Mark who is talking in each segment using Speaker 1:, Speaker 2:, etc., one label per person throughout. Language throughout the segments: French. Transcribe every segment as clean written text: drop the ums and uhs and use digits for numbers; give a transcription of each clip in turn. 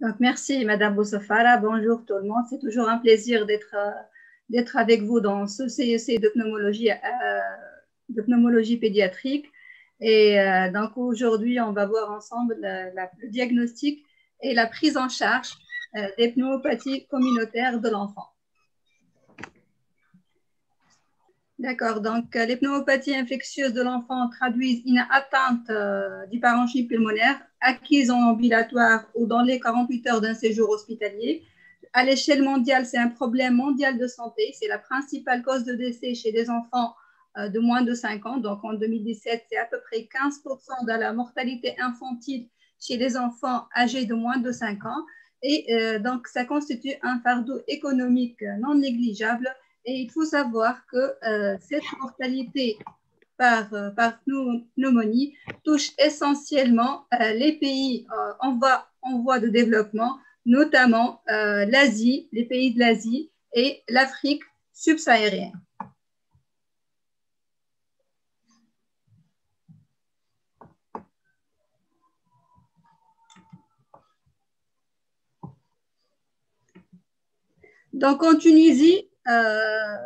Speaker 1: Donc, merci, Madame Boussafara. Bonjour tout le monde. C'est toujours un plaisir d'être avec vous dans ce CEC de pneumologie pédiatrique. Et donc, aujourd'hui, on va voir ensemble le diagnostic et la prise en charge des pneumopathies communautaires de l'enfant. D'accord, donc les pneumopathies infectieuses de l'enfant traduisent une atteinte du parenchyme pulmonaire acquise en ambulatoire ou dans les 48 heures d'un séjour hospitalier. À l'échelle mondiale, c'est un problème mondial de santé. C'est la principale cause de décès chez les enfants de moins de 5 ans. Donc en 2017, c'est à peu près 15% de la mortalité infantile chez les enfants âgés de moins de 5 ans. Et donc ça constitue un fardeau économique non négligeable. Et il faut savoir que cette mortalité par pneumonie touche essentiellement les pays en voie de développement, notamment l'Asie, les pays de l'Asie et l'Afrique subsaharienne. Donc en Tunisie,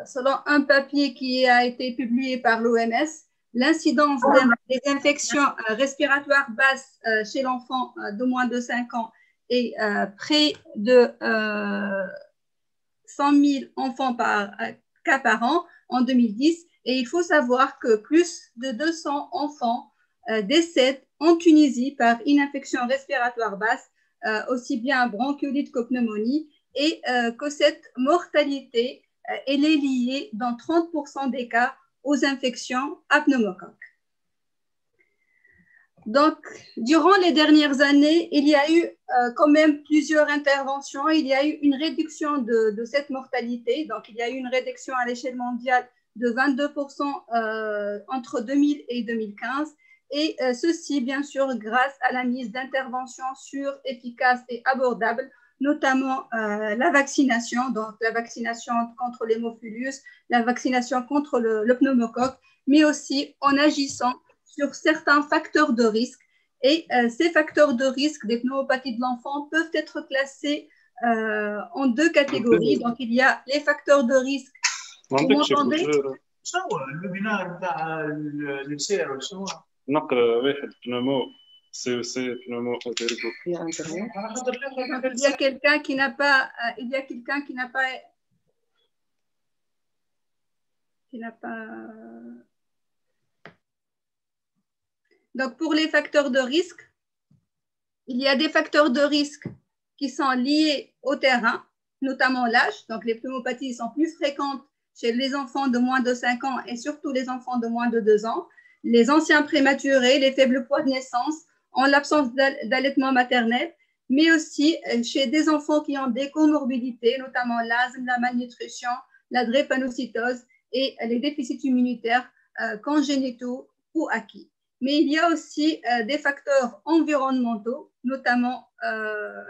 Speaker 1: selon un papier qui a été publié par l'OMS, l'incidence des infections respiratoires basses chez l'enfant de moins de 5 ans est près de 100 000 enfants par cas par an en 2010. Et il faut savoir que plus de 200 enfants décèdent en Tunisie par une infection respiratoire basse, aussi bien bronchiolite que pneumonie, et que cette mortalité, elle est liée dans 30% des cas aux infections à pneumocoque. Donc, durant les dernières années, il y a eu quand même plusieurs interventions. Il y a eu une réduction de cette mortalité. Donc, il y a eu une réduction à l'échelle mondiale de 22% entre 2000 et 2015. Et ceci, bien sûr, grâce à la mise d'interventions sûres, efficaces et abordables, notamment la vaccination, donc la vaccination contre l'hémophilus, la vaccination contre le pneumocoque, mais aussi en agissant sur certains facteurs de risque. Et ces facteurs de risque des pneumopathies de l'enfant peuvent être classés en deux catégories. Donc, il y a les facteurs de risque. Vous m'entendez?
Speaker 2: نقرا واحد بنومو سي سي بنومو
Speaker 1: il y a quelqu'un qui n'a pas donc pour les facteurs de risque, il y a des facteurs de risque qui sont liés au terrain, notamment l'âge. Donc les pneumopathies sont plus fréquentes chez les enfants de moins de 5 ans et surtout les enfants de moins de 2 ans. Les anciens prématurés, les faibles poids de naissance, en l'absence d'allaitement maternel, mais aussi chez des enfants qui ont des comorbidités, notamment l'asthme, la malnutrition, la drépanocytose et les déficits immunitaires congénitaux ou acquis. Mais il y a aussi des facteurs environnementaux, notamment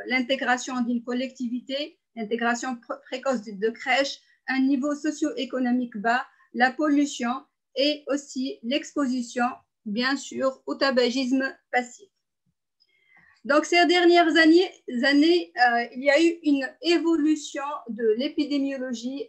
Speaker 1: l'intégration d'une collectivité, l'intégration précoce de crèches, un niveau socio-économique bas, la pollution et aussi l'exposition, bien sûr, au tabagisme passif. Donc, ces dernières années il y a eu une évolution de l'épidémiologie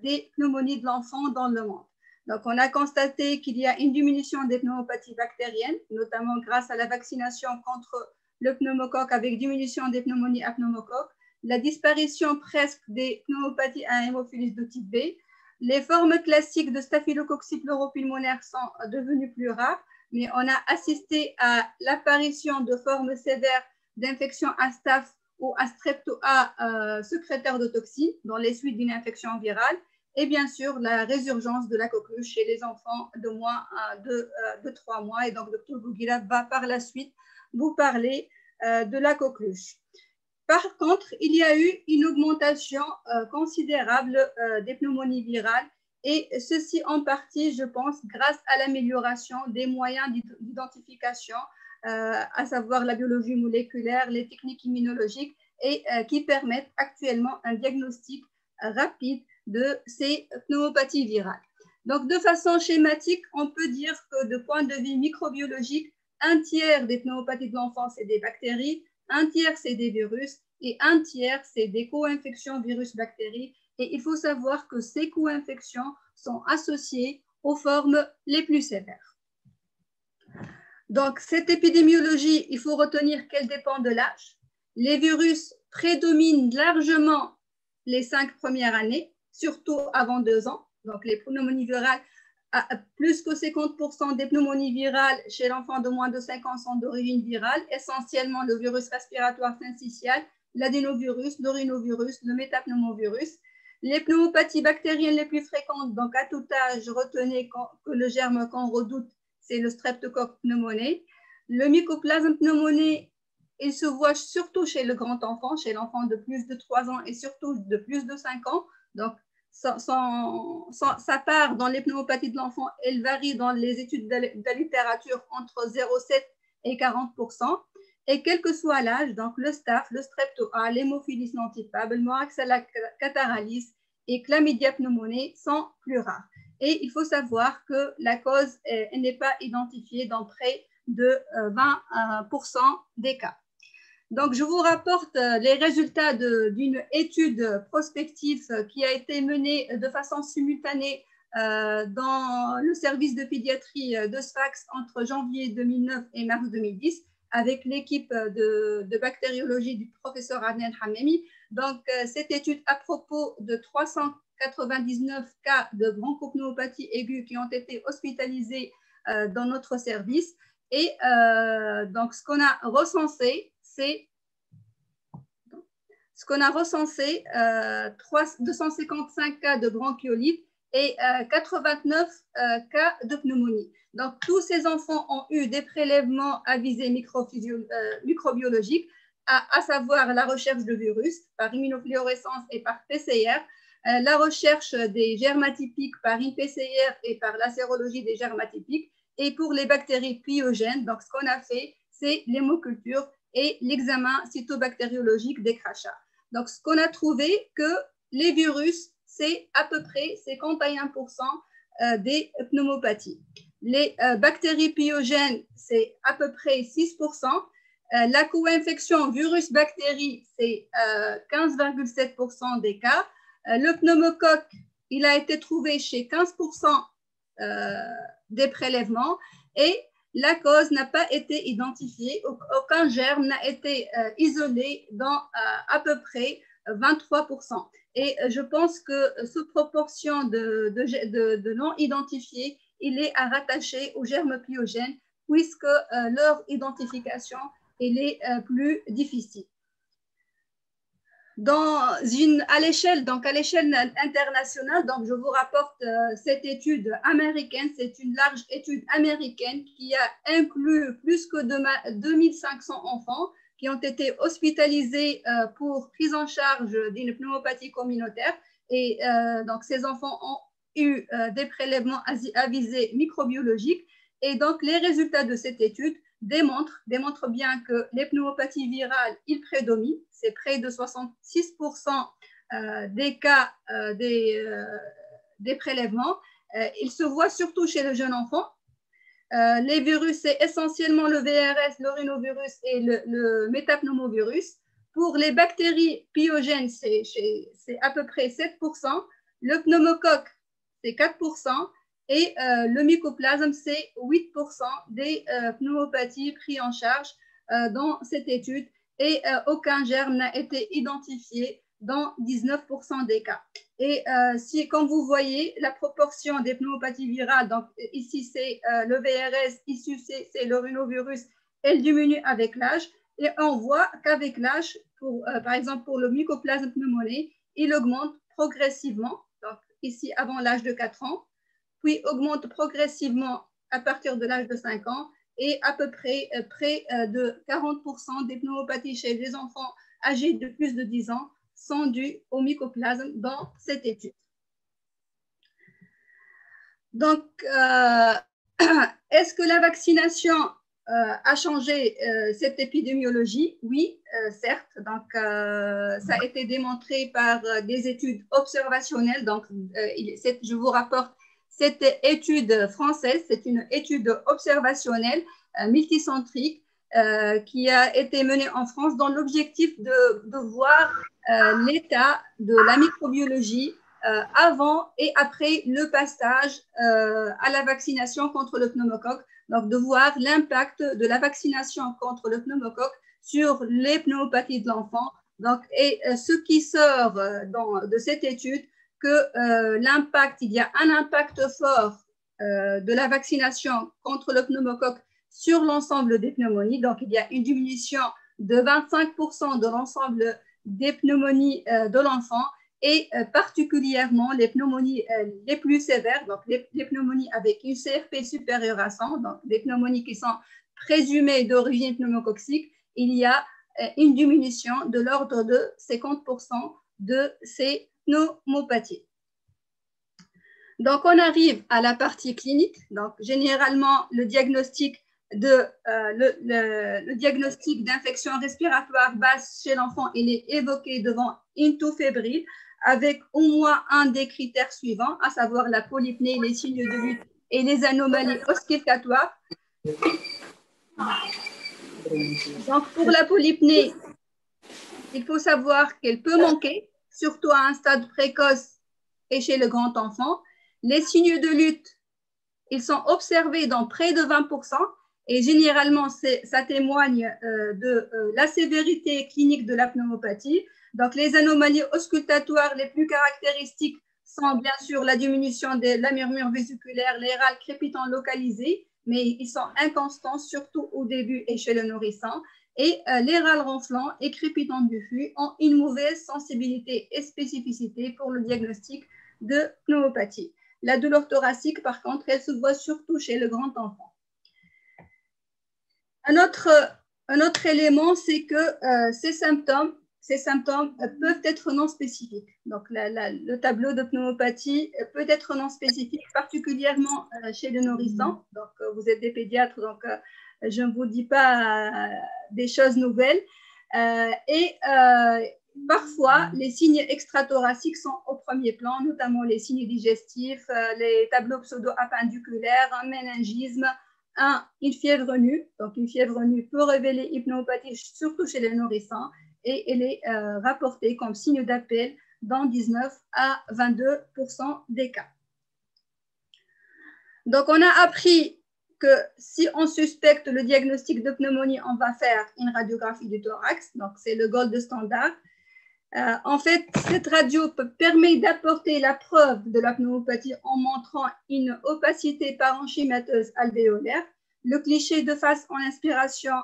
Speaker 1: des pneumonies de l'enfant dans le monde. Donc, on a constaté qu'il y a une diminution des pneumopathies bactériennes, notamment grâce à la vaccination contre le pneumocoque avec diminution des pneumonies à pneumocoque, la disparition presque des pneumopathies à hémophilus de type B. Les formes classiques de staphylococcus pleuropulmonaire sont devenues plus rares, mais on a assisté à l'apparition de formes sévères d'infection à staph ou à strepto-A sécrétaire de toxines dans les suites d'une infection virale, et bien sûr la résurgence de la coqueluche chez les enfants de moins de 3 mois. Et donc, Dr Bouguila va par la suite vous parler de la coqueluche. Par contre, il y a eu une augmentation considérable des pneumonies virales, et ceci en partie, je pense, grâce à l'amélioration des moyens d'identification, à savoir la biologie moléculaire, les techniques immunologiques, et qui permettent actuellement un diagnostic rapide de ces pneumopathies virales. Donc, de façon schématique, on peut dire que de point de vue microbiologique, un tiers des pneumopathies de l'enfant, c'est des bactéries, un tiers c'est des virus et un tiers c'est des co-infections virus-bactéries. Et il faut savoir que ces co-infections sont associées aux formes les plus sévères. Donc, cette épidémiologie, il faut retenir qu'elle dépend de l'âge. Les virus prédominent largement les 5 premières années, surtout avant 2 ans. Donc, les pneumonies virales, plus que 50% des pneumonies virales chez l'enfant de moins de 5 ans sont d'origine virale, essentiellement le virus respiratoire syncytial, l'adénovirus, l'orinovirus, le métapneumovirus. Les pneumopathies bactériennes les plus fréquentes, donc à tout âge, retenez que le germe qu'on redoute, c'est le streptocoque pneumoniae. Le mycoplasme pneumoniae, il se voit surtout chez le grand enfant, chez l'enfant de plus de 3 ans et surtout de plus de 5 ans. Donc, sa part dans les pneumopathies de l'enfant, elle varie dans les études de la littérature entre 0,7 et 40%. Et quel que soit l'âge, donc le staph, le strepto A, l'hémophilus non typable, le moraxella catarrhalis et chlamydia pneumoniae sont plus rares. Et il faut savoir que la cause n'est pas identifiée dans près de 20% des cas. Donc, je vous rapporte les résultats d'une étude prospective qui a été menée de façon simultanée dans le service de pédiatrie de Sfax entre janvier 2009 et mars 2010 avec l'équipe de bactériologie du professeur Adnan Hamemi. Donc, cette étude à propos de 399 cas de bronchopneumopathie aiguë qui ont été hospitalisés dans notre service. Et donc, ce qu'on a recensé, c'est 255 cas de bronchiolite et 89 cas de pneumonie. Donc, tous ces enfants ont eu des prélèvements à visée microbiologique, à savoir la recherche de virus par immunofluorescence et par PCR, la recherche des germes atypiques par InPCR et par la sérologie des germes atypiques. Et pour les bactéries pyogènes, donc ce qu'on a fait, c'est l'hémoculture et l'examen cytobactériologique des crachats. Donc, ce qu'on a trouvé, que les virus, c'est à peu près 51% des pneumopathies. Les bactéries pyogènes, c'est à peu près 6%. La co-infection virus-bactérie, c'est 15,7% des cas. Le pneumocoque, il a été trouvé chez 15% des prélèvements et la cause n'a pas été identifiée. Aucun germe n'a été isolé dans à peu près 23%. Et je pense que cette proportion de non identifiés, il est à rattacher aux germes pyogènes puisque leur identification est plus difficile. À l'échelle internationale, donc je vous rapporte cette étude américaine, c'est une large étude américaine qui a inclus plus que 2500 enfants qui ont été hospitalisés pour prise en charge d'une pneumopathie communautaire. Et donc, ces enfants ont eu des prélèvements à visée microbiologique. Et donc, les résultats de cette étude démontrent bien que les pneumopathies virales, ils prédominent. C'est près de 66% des cas des prélèvements. Ils se voient surtout chez le jeune enfant. Les virus, c'est essentiellement le VRS, l'orinovirus et le métapneumovirus. Pour les bactéries pyogènes, c'est à peu près 7%. Le pneumocoque, c'est 4%. Et le mycoplasme, c'est 8% des pneumopathies prises en charge dans cette étude. Et aucun germe n'a été identifié dans 19% des cas. Et comme vous voyez, la proportion des pneumopathies virales, donc ici c'est le VRS, ici c'est l'orinovirus, elle diminue avec l'âge. Et on voit qu'avec l'âge, par exemple pour le mycoplasme pneumoniae, il augmente progressivement, donc ici avant l'âge de 4 ans, puis augmente progressivement à partir de l'âge de 5 ans et à peu près de 40% des pneumopathies chez les enfants âgés de plus de 10 ans sont dues au mycoplasme dans cette étude. Donc, est-ce que la vaccination a changé cette épidémiologie? Oui, certes. Donc, ça a été démontré par des études observationnelles. Donc, je vous rapporte cette étude française. C'est une étude observationnelle multicentrique qui a été menée en France dans l'objectif de voir l'état de la microbiologie avant et après le passage à la vaccination contre le pneumocoque. Donc, de voir l'impact de la vaccination contre le pneumocoque sur les pneumopathies de l'enfant. Donc, et ce qui sort de cette étude, que l'impact, il y a un impact fort de la vaccination contre le pneumocoque sur l'ensemble des pneumonies. Donc, il y a une diminution de 25% de l'ensemble des pneumonies de l'enfant et particulièrement les pneumonies les plus sévères, donc les pneumonies avec une CRP supérieure à 100, donc des pneumonies qui sont présumées d'origine pneumococcique, il y a une diminution de l'ordre de 50% de ces pneumopathies. Donc, on arrive à la partie clinique. Donc, généralement, le diagnostic d'infection respiratoire basse chez l'enfant, il est évoqué devant une toux fébrile avec au moins un des critères suivants, à savoir la polypnée, les signes de lutte et les anomalies auscultatoires. Donc, pour la polypnée, il faut savoir qu'elle peut manquer, surtout à un stade précoce et chez le grand enfant. Les signes de lutte, ils sont observés dans près de 20%. Et généralement, ça témoigne de la sévérité clinique de la pneumopathie. Donc, les anomalies auscultatoires les plus caractéristiques sont bien sûr la diminution de la murmure vésiculaire, les râles crépitants localisés, mais ils sont inconstants, surtout au début et chez le nourrisson. Et les râles ronflants et crépitants du flux ont une mauvaise sensibilité et spécificité pour le diagnostic de pneumopathie. La douleur thoracique, par contre, elle se voit surtout chez le grand enfant. Un autre élément, c'est que ces symptômes peuvent être non spécifiques. Donc, le tableau de pneumopathie peut être non spécifique, particulièrement chez le nourrisson. Donc, vous êtes des pédiatres, donc je ne vous dis pas des choses nouvelles. Parfois, les signes extrathoraciques sont au premier plan, notamment les signes digestifs, les tableaux pseudo-appendiculaires, un méningisme, une fièvre nue. Donc, une fièvre nue peut révéler une pneumopathie, surtout chez les nourrissons, et elle est rapportée comme signe d'appel dans 19 à 22% des cas. Donc, on a appris que si on suspecte le diagnostic de pneumonie, on va faire une radiographie du thorax. Donc, c'est le gold standard. En fait, cette radio permet d'apporter la preuve de la pneumopathie en montrant une opacité parenchymateuse alvéolaire. Le cliché de face en inspiration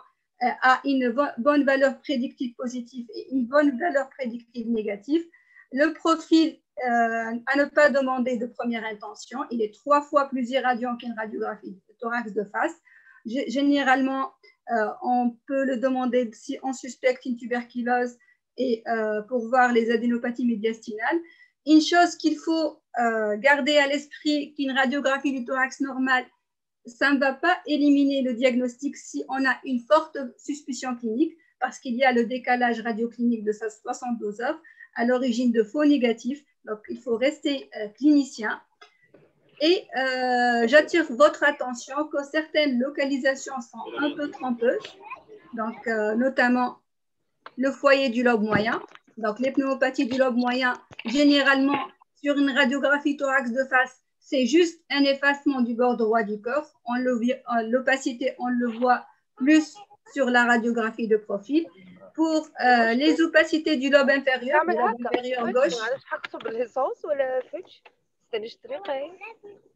Speaker 1: a une bonne valeur prédictive positive et une bonne valeur prédictive négative. Le profil à ne pas demander de première intention, il est 3 fois plus irradiant qu'une radiographie de thorax de face. Généralement, on peut le demander si on suspecte une tuberculose et pour voir les adénopathies médiastinales. Une chose qu'il faut garder à l'esprit, qu'une radiographie du thorax normale, ça ne va pas éliminer le diagnostic si on a une forte suspicion clinique, parce qu'il y a le décalage radioclinique de 72 heures à l'origine de faux négatifs. Donc, il faut rester clinicien. Et j'attire votre attention que certaines localisations sont un peu trompeuses, donc notamment le foyer du lobe moyen. Donc, les pneumopathies du lobe moyen, généralement, sur une radiographie thorax de face, c'est juste un effacement du bord droit du corps. L'opacité, on le voit plus sur la radiographie de profil. Pour les opacités du lobe inférieur gauche,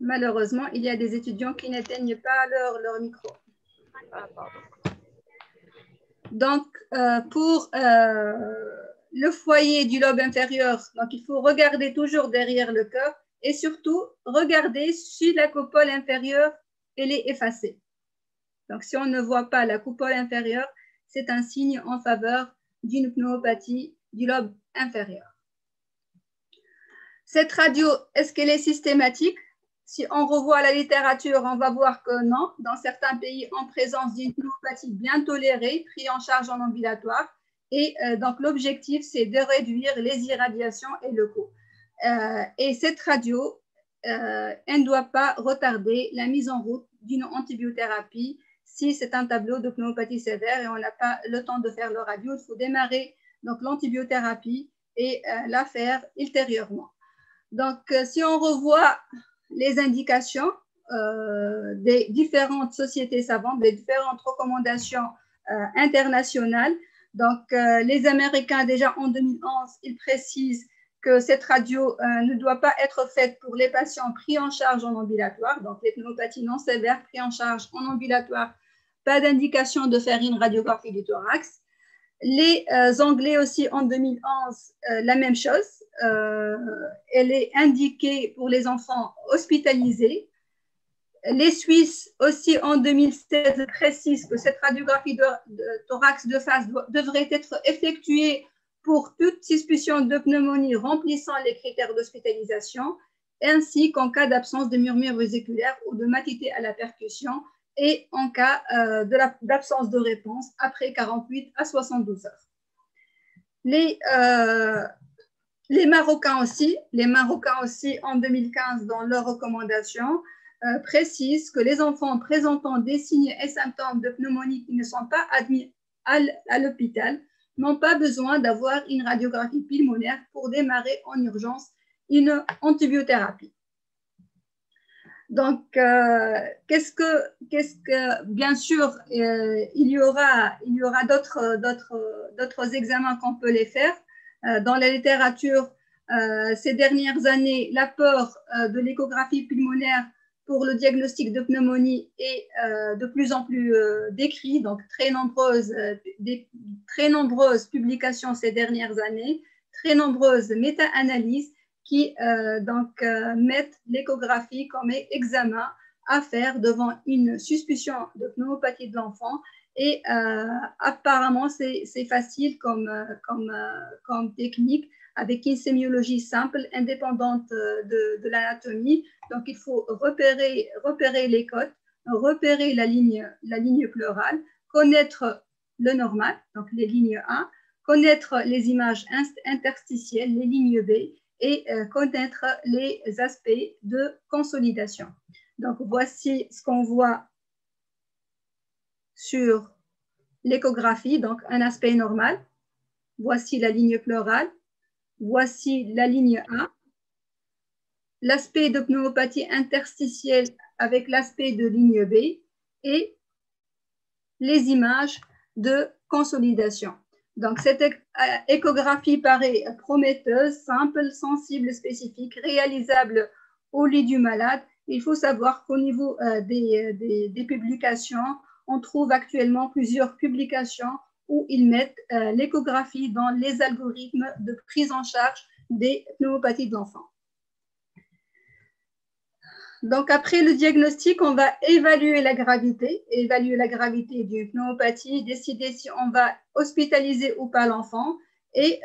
Speaker 1: malheureusement, il y a des étudiants qui n'éteignent pas leur micro. Donc, pour le foyer du lobe inférieur, donc il faut regarder toujours derrière le cœur et surtout regarder si la coupole inférieure elle est effacée. Donc, si on ne voit pas la coupole inférieure, c'est un signe en faveur d'une pneumopathie du lobe inférieur. Cette radio, est-ce qu'elle est systématique? Si on revoit la littérature, on va voir que non. Dans certains pays, en présence d'une pneumopathie bien tolérée, prise en charge en ambulatoire. Et donc, l'objectif, c'est de réduire les irradiations et le coût. Et cette radio, elle ne doit pas retarder la mise en route d'une antibiothérapie si c'est un tableau de pneumopathie sévère et on n'a pas le temps de faire le radio, il faut démarrer donc l'antibiothérapie et la faire ultérieurement. Donc, si on revoit les indications des différentes sociétés savantes, des différentes recommandations internationales, donc les Américains, déjà en 2011, ils précisent que cette radio ne doit pas être faite pour les patients pris en charge en ambulatoire, donc les pneumopathies non sévères pris en charge en ambulatoire, pas d'indication de faire une radiographie du thorax. Les Anglais aussi en 2011, la même chose. Elle est indiquée pour les enfants hospitalisés. Les Suisses aussi en 2016 précisent que cette radiographie de thorax de face devrait être effectuée pour toute suspicion de pneumonie remplissant les critères d'hospitalisation, ainsi qu'en cas d'absence de murmure vésiculaire ou de matité à la percussion et en cas d'absence de réponse après 48 à 72 heures. Les Marocains aussi en 2015 dans leurs recommandations précisent que les enfants présentant des signes et symptômes de pneumonie qui ne sont pas admis à l'hôpital n'ont pas besoin d'avoir une radiographie pulmonaire pour démarrer en urgence une antibiothérapie. Donc, bien sûr, il y aura d'autres examens qu'on peut les faire. Dans la littérature, ces dernières années, l'apport de l'échographie pulmonaire pour le diagnostic de pneumonie est de plus en plus décrit, donc très nombreuses publications ces dernières années, très nombreuses méta-analyses qui mettent l'échographie comme examen à faire devant une suspicion de pneumopathie de l'enfant. Et apparemment, c'est facile comme technique avec une sémiologie simple, indépendante de l'anatomie. Donc, il faut repérer les côtes, repérer la ligne pleurale, connaître le normal, donc les lignes A, connaître les images interstitielles, les lignes B, et connaître les aspects de consolidation. Donc, voici ce qu'on voit sur l'échographie, donc un aspect normal. Voici la ligne pleurale. Voici la ligne A. L'aspect de pneumopathie interstitielle avec l'aspect de ligne B et les images de consolidation. Donc, cette échographie paraît prometteuse, simple, sensible, spécifique, réalisable au lit du malade. Il faut savoir qu'au niveau des publications, on trouve actuellement plusieurs publications où ils mettent l'échographie dans les algorithmes de prise en charge des pneumopathies de l'enfant. Donc, après le diagnostic, on va évaluer la gravité d'une pneumopathie, décider si on va hospitaliser ou pas l'enfant. Et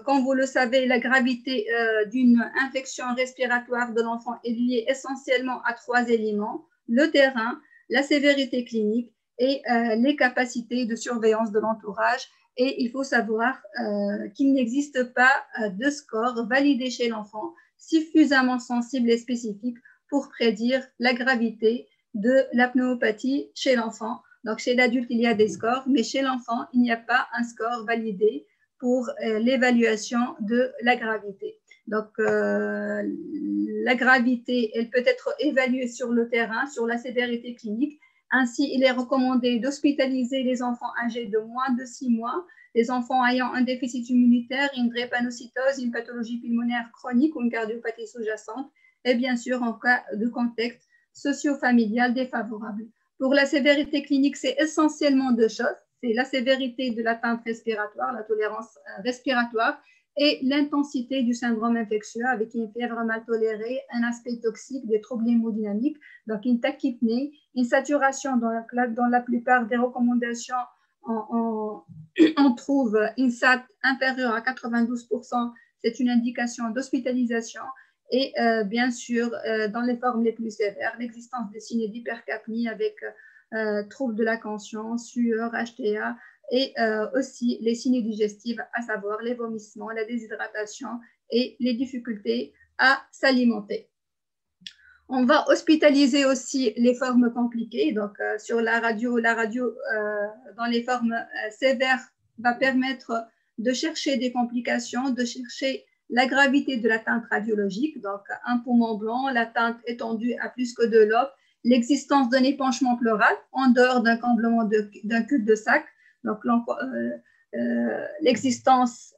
Speaker 1: comme vous le savez, la gravité d'une infection respiratoire de l'enfant est liée essentiellement à 3 éléments: le terrain, la sévérité clinique et les capacités de surveillance de l'entourage. Et il faut savoir qu'il n'existe pas de score validé chez l'enfant suffisamment sensible et spécifique pour prédire la gravité de la pneumopathie chez l'enfant. Donc, chez l'adulte, il y a des scores, mais chez l'enfant, il n'y a pas un score validé pour l'évaluation de la gravité. Donc, la gravité, elle peut être évaluée sur le terrain, sur la sévérité clinique. Ainsi, il est recommandé d'hospitaliser les enfants âgés de moins de 6 mois, les enfants ayant un déficit immunitaire, une drépanocytose, une pathologie pulmonaire chronique ou une cardiopathie sous-jacente, et bien sûr en cas de contexte socio-familial défavorable. Pour la sévérité clinique, c'est essentiellement 2 choses. C'est la sévérité de l'atteinte respiratoire, la tolérance respiratoire, et l'intensité du syndrome infectieux avec une fièvre mal tolérée, un aspect toxique, des troubles hémodynamiques, donc une tachypnée, une saturation dans la plupart des recommandations. On trouve une SAT inférieure à 92%, c'est une indication d'hospitalisation. Et bien sûr, dans les formes les plus sévères, l'existence des signes d'hypercapnie avec troubles de la conscience, sueur, HTA, et aussi les signes digestifs, à savoir les vomissements, la déshydratation et les difficultés à s'alimenter. On va hospitaliser aussi les formes compliquées. Donc, sur la radio dans les formes sévères va permettre de chercher des complications, de chercher la gravité de l'atteinte radiologique. Donc, un poumon blanc, l'atteinte étendue à plus que 2 lobes, l'existence d'un épanchement pleural en dehors d'un comblement d'un cul-de-sac. Donc, l'existence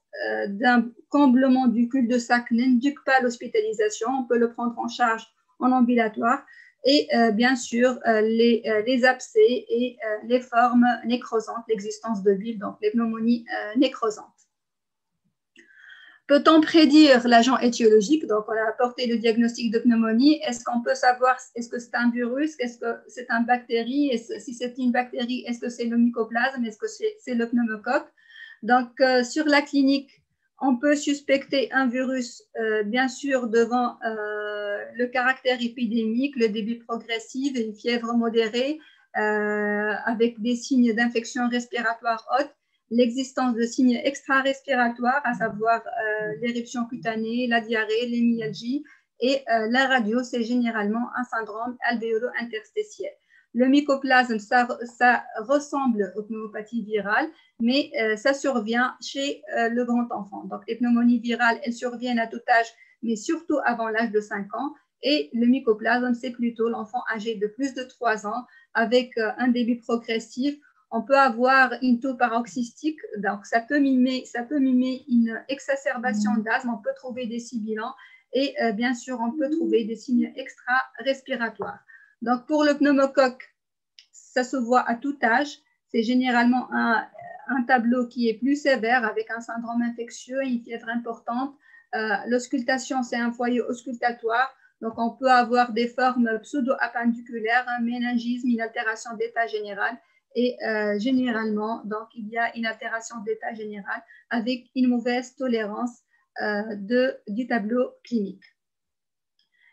Speaker 1: d'un comblement du cul-de-sac n'indique pas l'hospitalisation. On peut le prendre en charge en ambulatoire et bien sûr les abcès et les formes nécrosantes, l'existence de bile, donc les pneumonies nécrosantes. Peut-on prédire l'agent étiologique? Donc, on a apporté le diagnostic de pneumonie. Est-ce qu'on peut savoir, est-ce que c'est un virus? Est-ce que c'est une bactérie? Si c'est une bactérie, est-ce que c'est le mycoplasme? Est-ce que c'est le pneumocoque? Donc, sur la clinique, on peut suspecter un virus, bien sûr, devant le caractère épidémique, le début progressif, une fièvre modérée, avec des signes d'infection respiratoire haute, l'existence de signes extra-respiratoires, à savoir l'éruption cutanée, la diarrhée, les myalgies, et la radio, c'est généralement un syndrome alvéolo-interstitiel. Le mycoplasme, ça ressemble aux pneumopathies virales, mais ça survient chez le grand enfant. Donc, les pneumonies virales, elles surviennent à tout âge, mais surtout avant l'âge de 5 ans. Et le mycoplasme, c'est plutôt l'enfant âgé de plus de 3 ans avec un début progressif. On peut avoir une toux paroxystique, donc ça peut mimer une exacerbation d'asthme. On peut trouver des sibilants et bien sûr, on peut trouver des signes extra-respiratoires. Donc, pour le pneumocoque, ça se voit à tout âge. C'est généralement un tableau qui est plus sévère avec un syndrome infectieux, une fièvre importante. L'auscultation, c'est un foyer auscultatoire. Donc, on peut avoir des formes pseudo-appendiculaires, un méningisme, une altération d'état général. Et généralement, donc, il y a une altération d'état général avec une mauvaise tolérance du tableau clinique.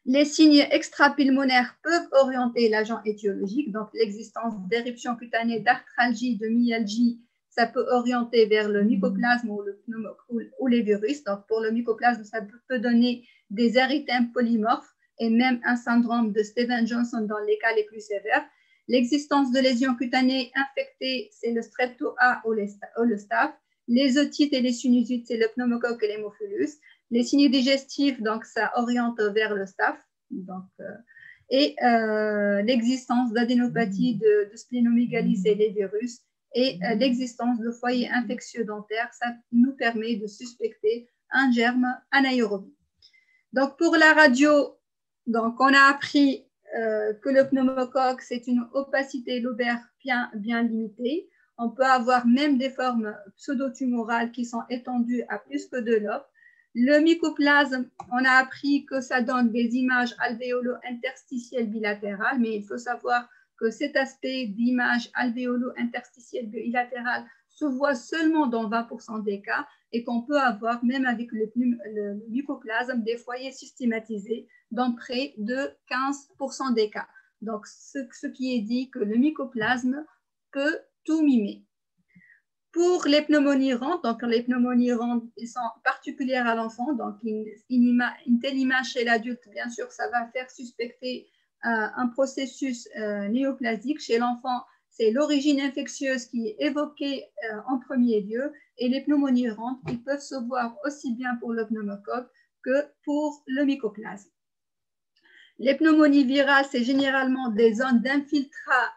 Speaker 1: Les signes extrapulmonaires peuvent orienter l'agent étiologique, donc l'existence d'éruptions cutanées, d'arthralgie, de myalgie, ça peut orienter vers le mycoplasme ou les virus. Donc, pour le mycoplasme, ça peut donner des érythèmes polymorphes et même un syndrome de Stevens-Johnson dans les cas les plus sévères. L'existence de lésions cutanées infectées, c'est le strepto-A ou le staph. Les otites et les sinusites, c'est le pneumocoque et l'hémophilus. Les signes digestifs, donc ça oriente vers le staph. Donc, et l'existence d'adénopathie, de splénomégalie, c'est les virus. Et l'existence de foyers infectieux dentaires, ça nous permet de suspecter un germe anaérobie. Donc, pour la radio, donc, on a appris que le pneumocoque, c'est une opacité lobaire bien limitée. On peut avoir même des formes pseudotumorales qui sont étendues à plus que 2 lobes. Le mycoplasme, on a appris que ça donne des images alvéolo-interstitielles bilatérales, mais il faut savoir que cet aspect d'image alvéolo-interstitielle bilatérale se voit seulement dans 20% des cas et qu'on peut avoir, même avec le mycoplasme, des foyers systématisés dans près de 15% des cas. Donc, ce qui est dit que le mycoplasme peut tout mimer. Pour les pneumonies rentes, donc les pneumonies rentes sont particulières à l'enfant, donc une telle image chez l'adulte, bien sûr, ça va faire suspecter un processus néoplasique. Chez l'enfant, c'est l'origine infectieuse qui est évoquée en premier lieu, et les pneumonies rentes, ils peuvent se voir aussi bien pour le pneumocoque que pour le mycoplasme. Les pneumonies virales, c'est généralement des zones d'infiltrat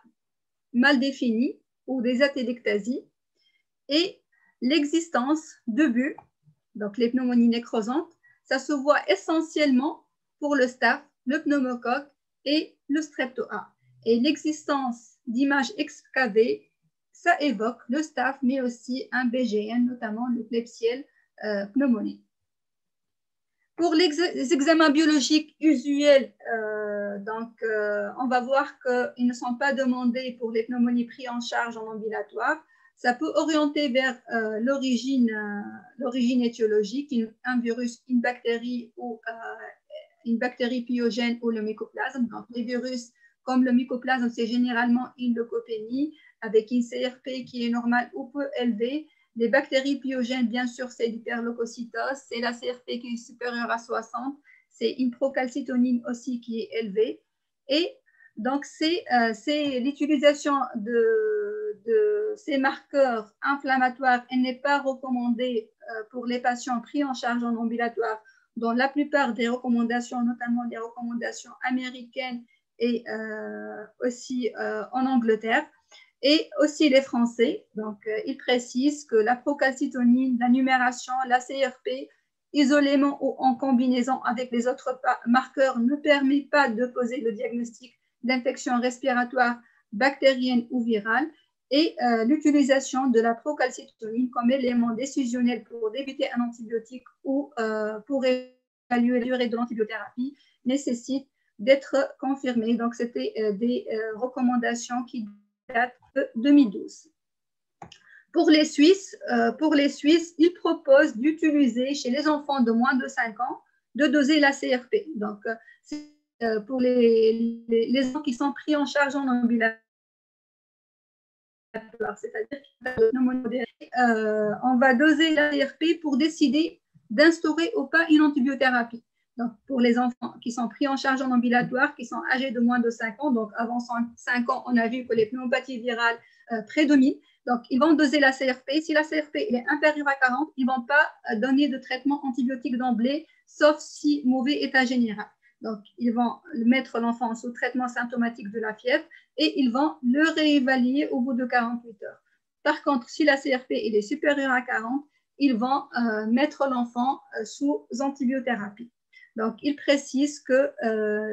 Speaker 1: mal définies ou des atélectasies. Et l'existence de bulles, donc les pneumonies nécrosantes, ça se voit essentiellement pour le staph, le pneumocoque et le strepto-A. Et l'existence d'images excavées, ça évoque le staph, mais aussi un BGN, notamment le Klebsiella pneumoniae. Pour les examens biologiques usuels, on va voir qu'ils ne sont pas demandés pour les pneumonies prises en charge en ambulatoire. Ça peut orienter vers l'origine étiologique, un virus, une bactérie pyogène ou le mycoplasme. Donc, les virus comme le mycoplasme, c'est généralement une leucopénie avec une CRP qui est normale ou peu élevée. Les bactéries pyogènes, bien sûr, c'est l'hyperleucocytose, c'est la CRP qui est supérieure à 60 c'est une procalcitonine aussi qui est élevée. Et donc, c'est l'utilisation de ces marqueurs inflammatoires. Elle n'est pas recommandée pour les patients pris en charge en ambulatoire. Dans la plupart des recommandations, notamment les recommandations américaines et aussi en Angleterre, et aussi les Français. Donc, ils précisent que la procalcitonine, la numération, la CRP, isolément ou en combinaison avec les autres marqueurs, ne permet pas de poser le diagnostic d'infection respiratoire bactérienne ou virale, et l'utilisation de la procalcitonine comme élément décisionnel pour débuter un antibiotique ou pour évaluer la durée de l'antibiothérapie nécessite d'être confirmée. Donc, c'était des recommandations qui datent de 2012. Pour les Suisses, ils proposent d'utiliser chez les enfants de moins de 5 ans de doser la CRP. Donc, pour les enfants qui sont pris en charge en ambulatoire, c'est-à-dire on va doser la CRP pour décider d'instaurer ou pas une antibiothérapie. Donc, pour les enfants qui sont pris en charge en ambulatoire, qui sont âgés de moins de 5 ans, donc avant 5 ans, on a vu que les pneumopathies virales prédominent. Donc, ils vont doser la CRP. Si la CRP est inférieure à 40, ils ne vont pas donner de traitement antibiotique d'emblée, sauf si mauvais état général. Donc, ils vont mettre l'enfant sous traitement symptomatique de la fièvre et ils vont le réévaluer au bout de 48 heures. Par contre, si la CRP est supérieure à 40, ils vont mettre l'enfant sous antibiothérapie. Donc, ils précisent que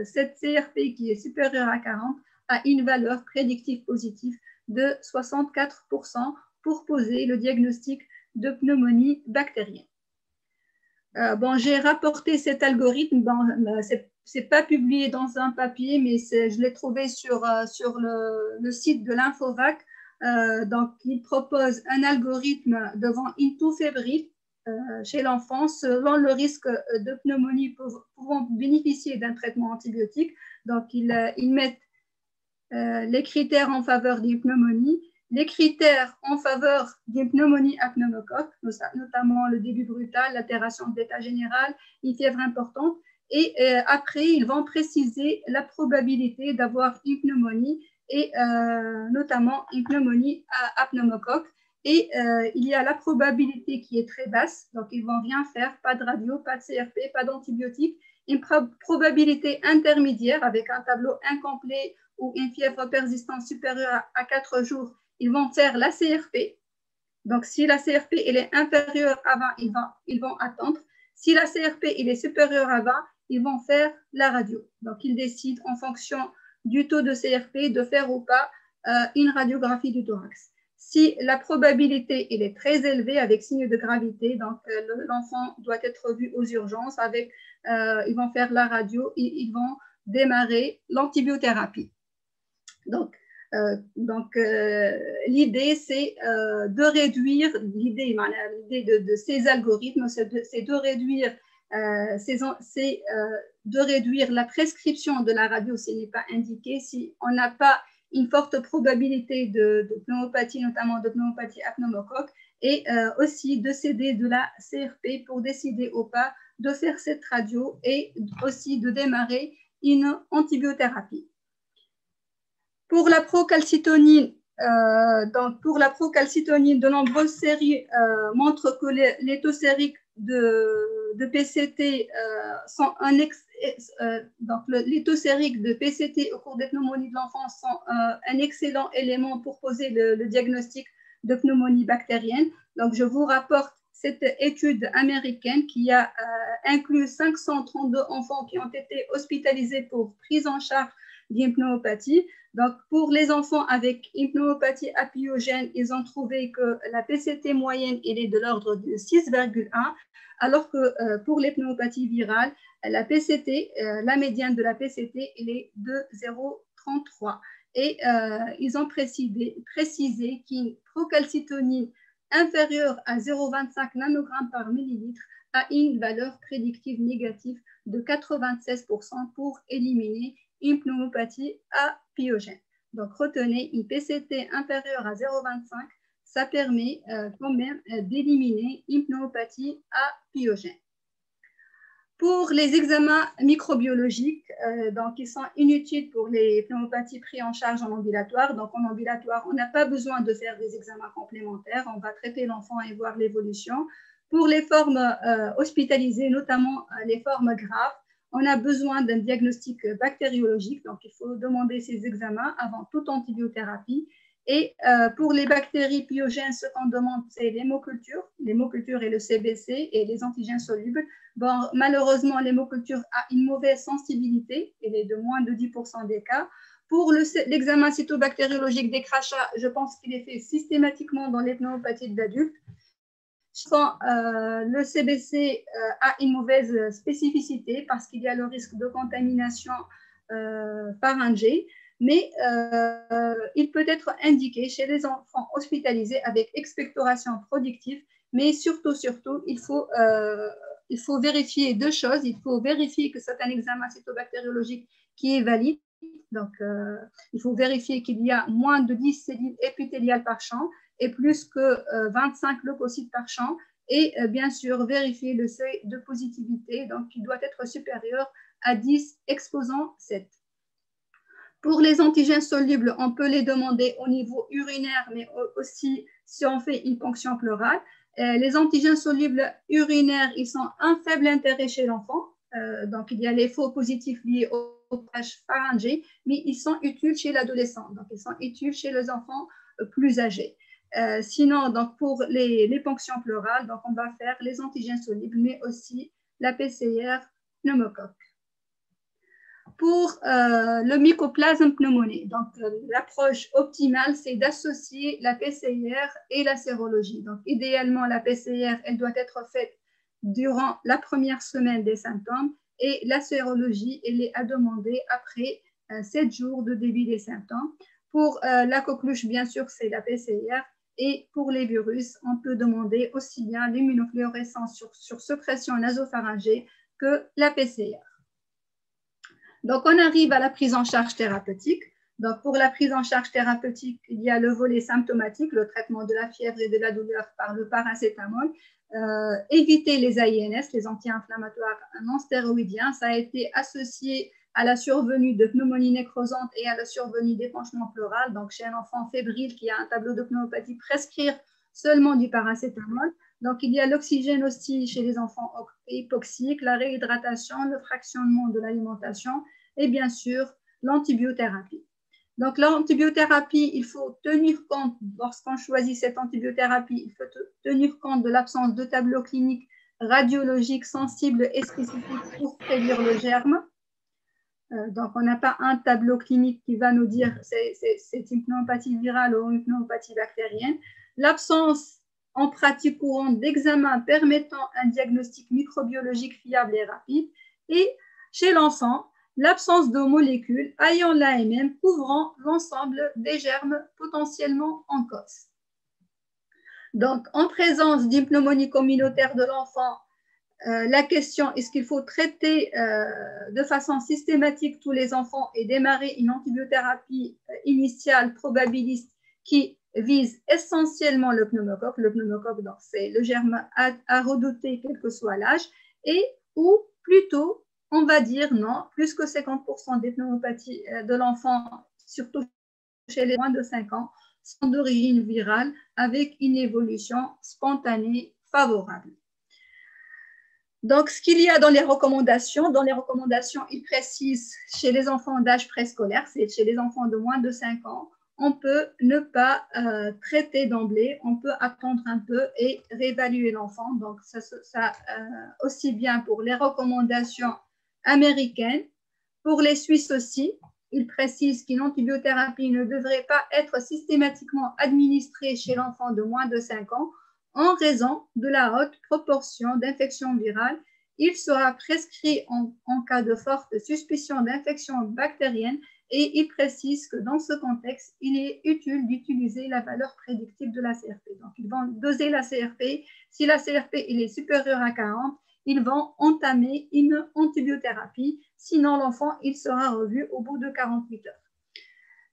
Speaker 1: cette CRP qui est supérieure à 40 a une valeur prédictive positive de 64% pour poser le diagnostic de pneumonie bactérienne. Bon, j'ai rapporté cet algorithme. Bon, c'est pas publié dans un papier, mais je l'ai trouvé sur le site de l'Infovac. Donc, il propose un algorithme devant une toux fébrile chez l'enfant selon le risque de pneumonie pouvant bénéficier d'un traitement antibiotique. Donc, ils mettent les critères en faveur d'une pneumonie, les critères en faveur d'une pneumonie à pneumocoque, notamment le début brutal, l'altération de l'état général, une fièvre importante. Et après, ils vont préciser la probabilité d'avoir une pneumonie et notamment une pneumonie à pneumocoque. Et il y a la probabilité qui est très basse, donc ils ne vont rien faire, pas de radio, pas de CRP, pas d'antibiotiques. Une probabilité intermédiaire avec un tableau incomplet ou une fièvre persistante supérieure à 4 jours, ils vont faire la CRP. Donc, si la CRP elle est inférieure à 20, ils vont attendre. Si la CRP elle est supérieure à 20, ils vont faire la radio. Donc, ils décident en fonction du taux de CRP de faire ou pas une radiographie du thorax. Si la probabilité elle est très élevée avec signe de gravité, donc l'enfant doit être vu aux urgences, ils vont faire la radio, ils vont démarrer l'antibiothérapie. Donc l'idée, c'est de réduire, l'idée de ces algorithmes, c'est de réduire, de réduire la prescription de la radio si elle n'est pas indiquée, si on n'a pas une forte probabilité de pneumopathie, notamment de pneumopathie à pneumocoque, et aussi de céder de la CRP pour décider ou pas de faire cette radio et aussi de démarrer une antibiothérapie. Pour la procalcitonine, de nombreuses séries montrent que les taux sériques de PCT sont donc les taux sériques de PCT au cours des pneumonies de l'enfant sont un excellent élément pour poser le diagnostic de pneumonie bactérienne. Donc, je vous rapporte cette étude américaine qui a inclus 532 enfants qui ont été hospitalisés pour prise en charge d'une pneumopathie. Donc, pour les enfants avec une pneumopathie apyogène, ils ont trouvé que la PCT moyenne elle est de l'ordre de 6,1, alors que pour les pneumopathies virales, la PCT, la médiane de la PCT, elle est de 0,33. Et ils ont précisé qu'une procalcitonine inférieure à 0,25 nanogrammes par millilitre a une valeur prédictive négative de 96% pour éliminer une pneumopathie apyogène. Donc, retenez une PCT inférieure à 0,25, ça permet quand même d'éliminer une pneumopathie apyogène. Pour les examens microbiologiques, donc ils sont inutiles pour les pneumopathies prises en charge en ambulatoire. Donc en ambulatoire, on n'a pas besoin de faire des examens complémentaires. On va traiter l'enfant et voir l'évolution. Pour les formes hospitalisées, notamment les formes graves, on a besoin d'un diagnostic bactériologique. Donc il faut demander ces examens avant toute antibiothérapie. Et pour les bactéries pyogènes, ce qu'on demande, c'est l'hémoculture et le CBC et les antigènes solubles. Bon, malheureusement, l'hémoculture a une mauvaise sensibilité, elle est de moins de 10% des cas. Pour l'examen cytobactériologique des crachats, je pense qu'il est fait systématiquement dans les pneumopathies d'adultes. Le CBC a une mauvaise spécificité parce qu'il y a le risque de contamination pharyngée, mais il peut être indiqué chez les enfants hospitalisés avec expectoration productive, mais surtout, il faut vérifier deux choses. Il faut vérifier que c'est un examen cytobactériologique qui est valide. Donc, il faut vérifier qu'il y a moins de 10 cellules épithéliales par champ et plus que 25 leucocytes par champ. Et bien sûr, vérifier le seuil de positivité, donc il doit être supérieur à 10 exposant 7. Pour les antigènes solubles, on peut les demander au niveau urinaire, mais aussi si on fait une ponction pleurale. Les antigènes solubles urinaires, ils sont un faible intérêt chez l'enfant. Donc, il y a les faux positifs liés au pH pharyngé, mais ils sont utiles chez l'adolescent. Donc, ils sont utiles chez les enfants plus âgés. Sinon, donc, pour les ponctions pleurales, donc, on va faire les antigènes solubles, mais aussi la PCR pneumocoque. Pour le mycoplasme pneumoniae, donc l'approche optimale, c'est d'associer la PCR et la sérologie. Donc, idéalement, la PCR, elle doit être faite durant la première semaine des symptômes et la sérologie, elle est à demander après 7 jours de début des symptômes. Pour la coqueluche, bien sûr, c'est la PCR. Et pour les virus, on peut demander aussi bien l'immunofluorescence sur suppression nasopharyngée que la PCR. Donc, on arrive à la prise en charge thérapeutique. Donc, pour la prise en charge thérapeutique, il y a le volet symptomatique, le traitement de la fièvre et de la douleur par le paracétamol. Éviter les AINS, les anti-inflammatoires non stéroïdiens. Ça a été associé à la survenue de pneumonie nécrosante et à la survenue d'épanchement pleural. Donc, chez un enfant fébrile qui a un tableau de pneumopathie, prescrire seulement du paracétamol. Donc, il y a l'oxygène aussi chez les enfants hypoxiques, la réhydratation, le fractionnement de l'alimentation et bien sûr l'antibiothérapie. Donc, l'antibiothérapie, il faut tenir compte, lorsqu'on choisit cette antibiothérapie, il faut tenir compte de l'absence de tableau clinique radiologique sensible et spécifique pour prédire le germe. Donc, on n'a pas un tableau clinique qui va nous dire c'est une pneumopathie virale ou une pneumopathie bactérienne. L'absence en pratique courante d'examen permettant un diagnostic microbiologique fiable et rapide. Et chez l'enfant, l'absence de molécules ayant l'AMM couvrant l'ensemble des germes potentiellement en cause. Donc, en présence d'une pneumonie communautaire de l'enfant, la question, est-ce qu'il faut traiter de façon systématique tous les enfants et démarrer une antibiothérapie initiale probabiliste qui vise essentiellement le pneumocoque. Le pneumocoque, c'est le germe à redouter quel que soit l'âge, et ou plutôt, on va dire non, plus que 50% des pneumopathies de l'enfant, surtout chez les moins de 5 ans, sont d'origine virale avec une évolution spontanée favorable. Donc, ce qu'il y a dans les recommandations, ils précisent chez les enfants d'âge préscolaire, c'est chez les enfants de moins de 5 ans, on peut ne pas traiter d'emblée, on peut attendre un peu et réévaluer l'enfant. Donc, ça aussi bien pour les recommandations américaines, pour les Suisses aussi, ils précisent qu'une antibiothérapie ne devrait pas être systématiquement administrée chez l'enfant de moins de 5 ans en raison de la haute proportion d'infections virales. Il sera prescrit en cas de forte suspicion d'infection bactérienne. Et il précise que dans ce contexte, il est utile d'utiliser la valeur prédictive de la CRP. Donc, ils vont doser la CRP. Si la CRP est supérieure à 40, ils vont entamer une antibiothérapie. Sinon, l'enfant, il sera revu au bout de 48 heures.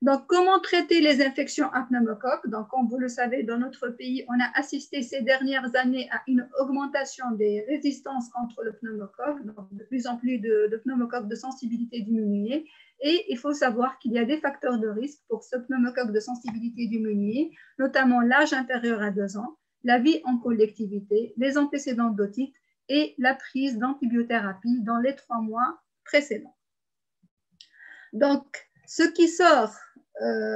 Speaker 1: Donc, comment traiter les infections à pneumocoque? Donc, comme vous le savez, dans notre pays, on a assisté ces dernières années à une augmentation des résistances contre le pneumocoque, donc de plus en plus de pneumocoques de sensibilité diminuée. Et il faut savoir qu'il y a des facteurs de risque pour ce pneumocoque de sensibilité diminuée, notamment l'âge inférieur à 2 ans, la vie en collectivité, les antécédents d'otite et la prise d'antibiothérapie dans les 3 mois précédents. Donc, ce qui sort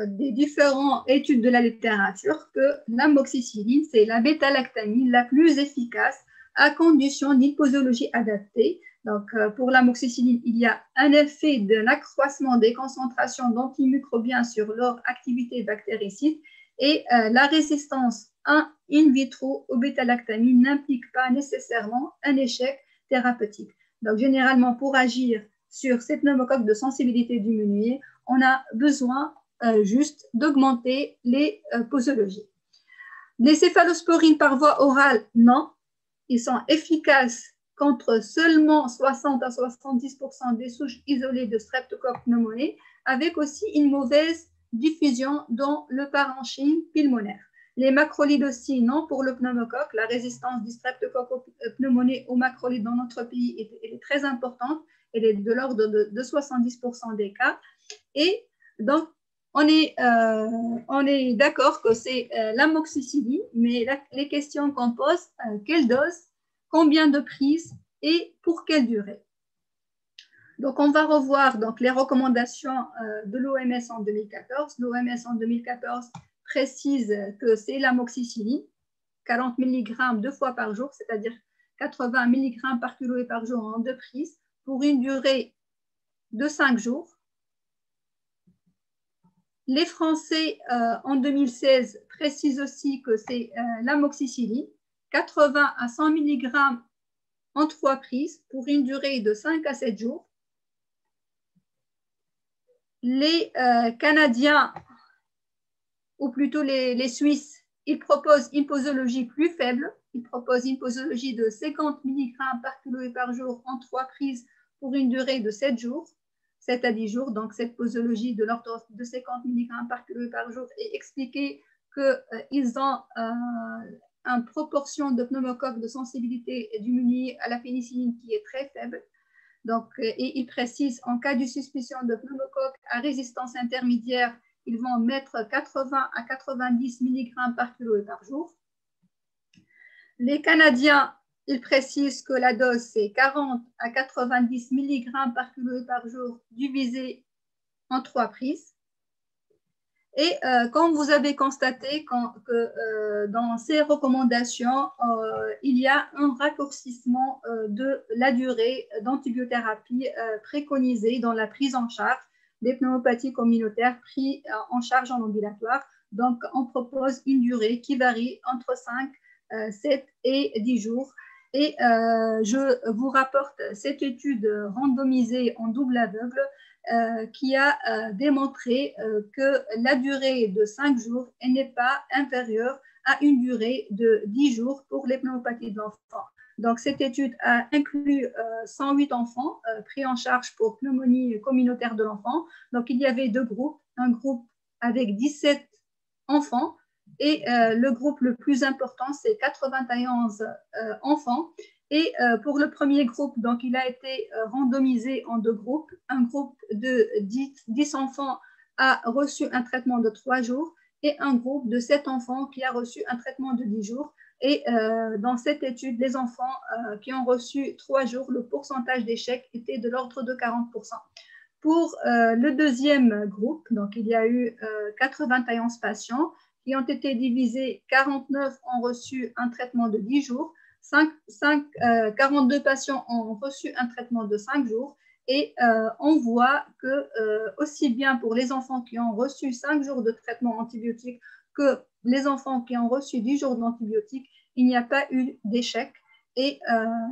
Speaker 1: des différentes études de la littérature, que l'amoxicilline, c'est la bêta-lactamine la plus efficace à condition d'une posologie adaptée. Donc, pour l'amoxicilline, il y a un effet d'un accroissement des concentrations d'antimicrobiens sur leur activité bactéricide et la résistance in vitro au bêta-lactamine n'implique pas nécessairement un échec thérapeutique. Donc, généralement, pour agir sur ces pneumocoques de sensibilité diminuée, on a besoin juste d'augmenter les posologies. Les céphalosporines par voie orale, non. Ils sont efficaces contre seulement 60 à 70% des souches isolées de Streptococcus pneumoniae, avec aussi une mauvaise diffusion dans le parenchyme pulmonaire. Les macrolides aussi, non pour le pneumocoque. La résistance du Streptococcus pneumoniae aux macrolides dans notre pays est très importante. Elle est de l'ordre de 70% des cas. Et donc, on est d'accord que c'est l'amoxicilline, mais les questions qu'on pose, quelle dose, combien de prises et pour quelle durée. Donc, on va revoir donc, les recommandations de l'OMS en 2014. L'OMS en 2014 précise que c'est l'amoxicilline, 40 mg 2 fois par jour, c'est-à-dire 80 mg par kilo et par jour en 2 prises, pour une durée de 5 jours. Les Français, en 2016, précisent aussi que c'est l'amoxicilline, 80 à 100 mg en 3 prises pour une durée de 5 à 7 jours. Les Canadiens, ou plutôt les Suisses, ils proposent une posologie plus faible. Ils proposent une posologie de 50 mg par kilo et par jour en 3 prises pour une durée de 7 jours. 7 à 10 jours, donc cette posologie de l'ordre de 50 mg par kilo par jour est expliquée qu'ils ont une proportion de pneumocoques de sensibilité diminuée à la pénicilline qui est très faible. Donc, et ils précisent en cas de suspicion de pneumocoque à résistance intermédiaire, ils vont mettre 80 à 90 mg par kilo et par jour. Les Canadiens, ils précisent que la dose, c'est 40 à 90 mg par kilo par jour divisé en 3 prises. Et comme vous avez constaté que dans ces recommandations, il y a un raccourcissement de la durée d'antibiothérapie préconisée dans la prise en charge des pneumopathies communautaires prises en charge en ambulatoire. Donc, on propose une durée qui varie entre 5, 7 et 10 jours. Et je vous rapporte cette étude randomisée en double aveugle qui a démontré que la durée de 5 jours n'est pas inférieure à une durée de 10 jours pour les pneumopathies de l'enfant. Donc, cette étude a inclus 108 enfants pris en charge pour pneumonie communautaire de l'enfant. Donc, il y avait 2 groupes, un groupe avec 17 enfants et le groupe le plus important, c'est 91 enfants. Et pour le premier groupe, donc, il a été randomisé en 2 groupes. Un groupe de 10 enfants a reçu un traitement de 3 jours et un groupe de 7 enfants qui a reçu un traitement de 10 jours. Et dans cette étude, les enfants qui ont reçu 3 jours, le pourcentage d'échec était de l'ordre de 40%. Pour le deuxième groupe, donc, il y a eu 91 patients qui ont été divisés, 49 ont reçu un traitement de 10 jours, 42 patients ont reçu un traitement de 5 jours et on voit que aussi bien pour les enfants qui ont reçu 5 jours de traitement antibiotique que les enfants qui ont reçu 10 jours d'antibiotiques, il n'y a pas eu d'échec. Et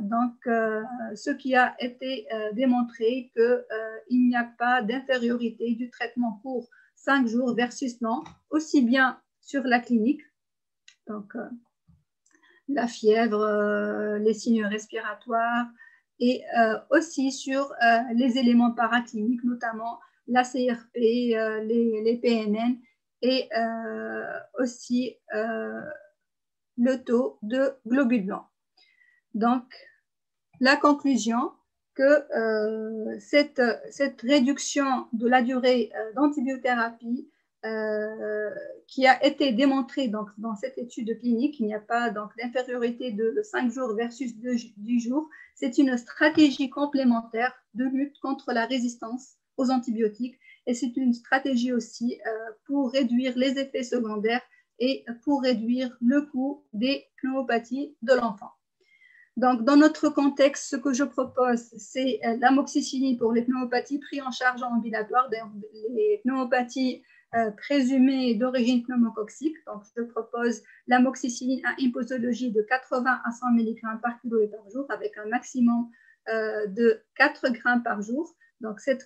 Speaker 1: donc, ce qui a été démontré qu'il n'y a pas d'infériorité du traitement pour 5 jours versus non, aussi bien sur la clinique, donc la fièvre, les signes respiratoires et aussi sur les éléments paracliniques, notamment la CRP, les PNN et aussi le taux de globules blancs. Donc, la conclusion que cette réduction de la durée d'antibiothérapie qui a été démontrée donc, dans cette étude clinique, il n'y a pas d'infériorité de 5 jours versus 10 jours, c'est une stratégie complémentaire de lutte contre la résistance aux antibiotiques et c'est une stratégie aussi pour réduire les effets secondaires et pour réduire le coût des pneumopathies de l'enfant. Donc, dans notre contexte, ce que je propose, c'est l'amoxicilline pour les pneumopathies prises en charge en ambulatoire, les pneumopathies présumées d'origine pneumococcique. Donc, je propose l'amoxicilline à une posologie de 80 à 100 mg par kilo et par jour avec un maximum de 4 grammes par jour. Donc, cette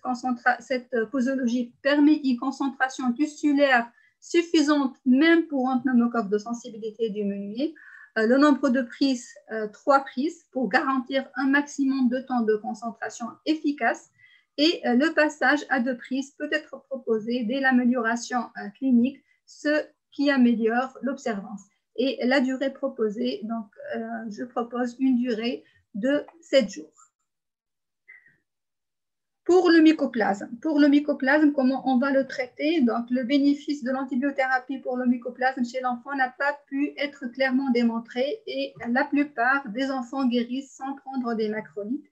Speaker 1: posologie permet une concentration tissulaire suffisante même pour un pneumocoque de sensibilité diminuée. Le nombre de prises, 3 prises, pour garantir un maximum de temps de concentration efficace. Et le passage à 2 prises peut être proposé dès l'amélioration clinique, ce qui améliore l'observance. Et la durée proposée, donc je propose une durée de 7 jours. Pour le mycoplasme, comment on va le traiter? Donc, le bénéfice de l'antibiothérapie pour le mycoplasme chez l'enfant n'a pas pu être clairement démontré et la plupart des enfants guérissent sans prendre des macrolides.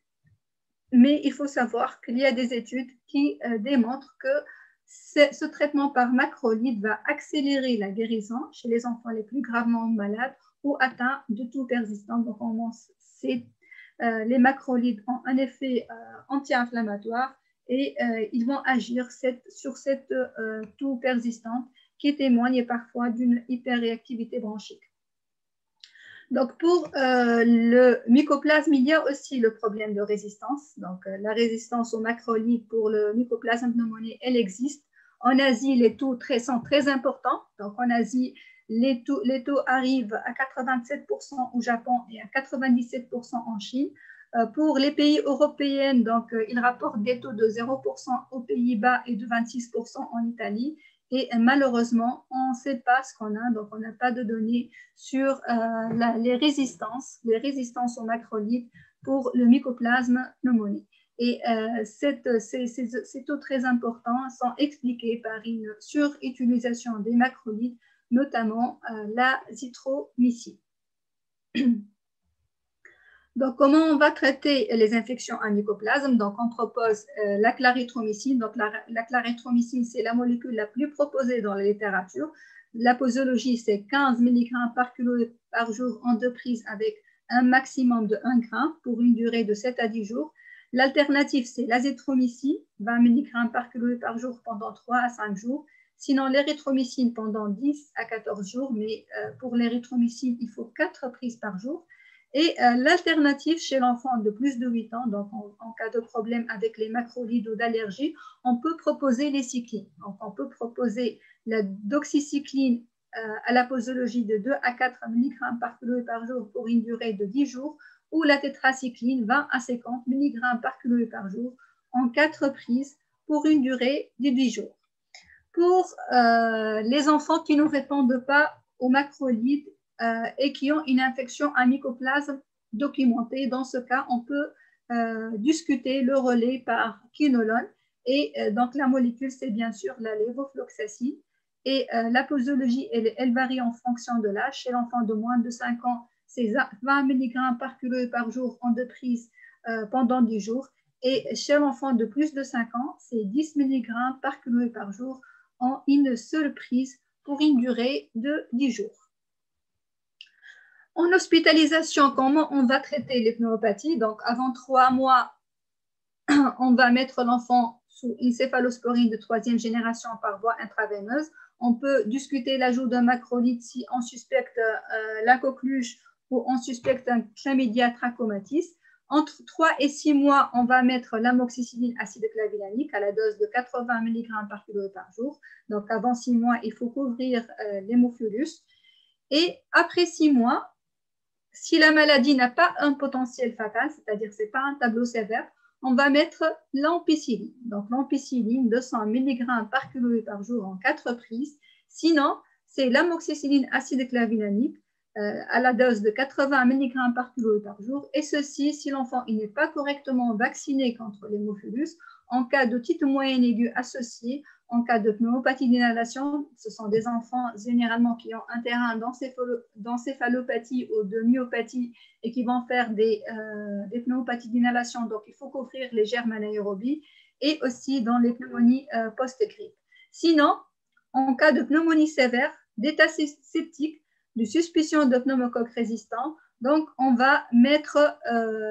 Speaker 1: Mais il faut savoir qu'il y a des études qui démontrent que ce traitement par macrolide va accélérer la guérison chez les enfants les plus gravement malades ou atteints de toux persistant. Donc, les macrolides ont un effet anti-inflammatoire et ils vont agir sur cette toux persistante qui témoigne parfois d'une hyperréactivité bronchique. Donc, pour le mycoplasme, il y a aussi le problème de résistance. Donc, la résistance aux macrolides pour le mycoplasme pneumoniae, elle existe. En Asie, les taux sont très importants. Donc, en Asie, les taux arrivent à 87% au Japon et à 97% en Chine. Pour les pays européens, donc, ils rapportent des taux de 0% aux Pays-Bas et de 26% en Italie. Et malheureusement, on ne sait pas ce qu'on a, donc on n'a pas de données sur les résistances aux macrolides pour le mycoplasme pneumoniae. Et ces taux très importants sont expliqués par une surutilisation des macrolides, notamment l'azithromycine. Donc, comment on va traiter les infections à mycoplasme? Donc, on propose la clarithromycine. Donc, la clarithromycine, c'est la molécule la plus proposée dans la littérature. La posologie, c'est 15 mg par kilo par jour en 2 prises avec un maximum de 1 g pour une durée de 7 à 10 jours. L'alternative, c'est l'azithromycine, 20 mg par kilo par jour pendant 3 à 5 jours. Sinon, l'érythromycine pendant 10 à 14 jours, mais pour l'érythromycine, il faut 4 prises par jour. Et l'alternative chez l'enfant de plus de 8 ans, donc en cas de problème avec les macrolides ou d'allergie, on peut proposer les cyclines. Donc, on peut proposer la doxycycline à la posologie de 2 à 4 mg par kilo par jour pour une durée de 10 jours ou la tétracycline 20 à 50 mg par kilo par jour en 4 prises pour une durée de 10 jours. Pour les enfants qui ne répondent pas aux macrolides et qui ont une infection à mycoplasme documentée, dans ce cas, on peut discuter le relais par quinolone. Et donc, la molécule, c'est bien sûr la lévofloxacine. Et la posologie, elle varie en fonction de l'âge. Chez l'enfant de moins de 5 ans, c'est 20 mg par kilo par jour en 2 prises pendant 10 jours. Et chez l'enfant de plus de 5 ans, c'est 10 mg par kilo par jour en une seule prise pour une durée de 10 jours. En hospitalisation, comment on va traiter les pneumopathies? Donc, avant 3 mois, on va mettre l'enfant sous une céphalosporine de 3e génération par voie intraveineuse. On peut discuter l'ajout d'un macrolide si on suspecte la coqueluche ou on suspecte un chlamydia trachomatis. Entre 3 et 6 mois, on va mettre l'amoxicilline acide clavulanique à la dose de 80 mg par kilo par jour. Donc, avant 6 mois, il faut couvrir l'hémophilus. Et après 6 mois, si la maladie n'a pas un potentiel fatal, c'est-à-dire que ce n'est pas un tableau sévère, on va mettre l'ampicilline. Donc, l'ampicilline, 200 mg par kilo par jour en 4 prises. Sinon, c'est l'amoxicilline acide clavinamique à la dose de 80 mg par kilo par jour. Et ceci, si l'enfant n'est pas correctement vacciné contre l'hémophilus, en cas de petite moyenne aiguë associée, en cas de pneumopathie d'inhalation, ce sont des enfants généralement qui ont un terrain d'encéphalopathie ou de myopathie et qui vont faire des pneumopathies d'inhalation. Donc, il faut couvrir les germes anaérobies et aussi dans les pneumonies post-grippe. Sinon, en cas de pneumonie sévère, d'état septique, de suspicion de pneumocoque résistant, donc on va mettre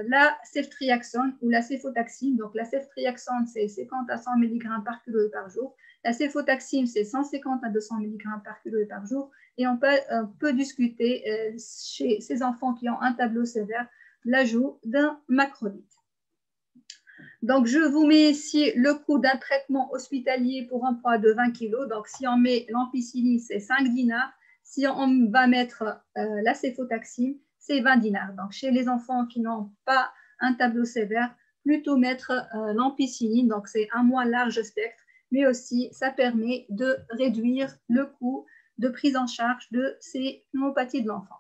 Speaker 1: la ceftriaxone ou la céfotaxime. Donc la ceftriaxone, c'est 50 à 100 mg par kilo par jour. La céfotaxime, c'est 150 à 200 mg par kilo par jour. Et on peut discuter chez ces enfants qui ont un tableau sévère l'ajout d'un macrolide. Donc, je vous mets ici le coût d'un traitement hospitalier pour un poids de 20 kg. Donc, si on met l'ampicilline, c'est 5 dinars. Si on va mettre la céfotaxime, c'est 20 dinars. Donc, chez les enfants qui n'ont pas un tableau sévère, plutôt mettre l'ampicilline. Donc, c'est un moins large spectre, mais aussi, ça permet de réduire le coût de prise en charge de ces pneumopathies de l'enfant.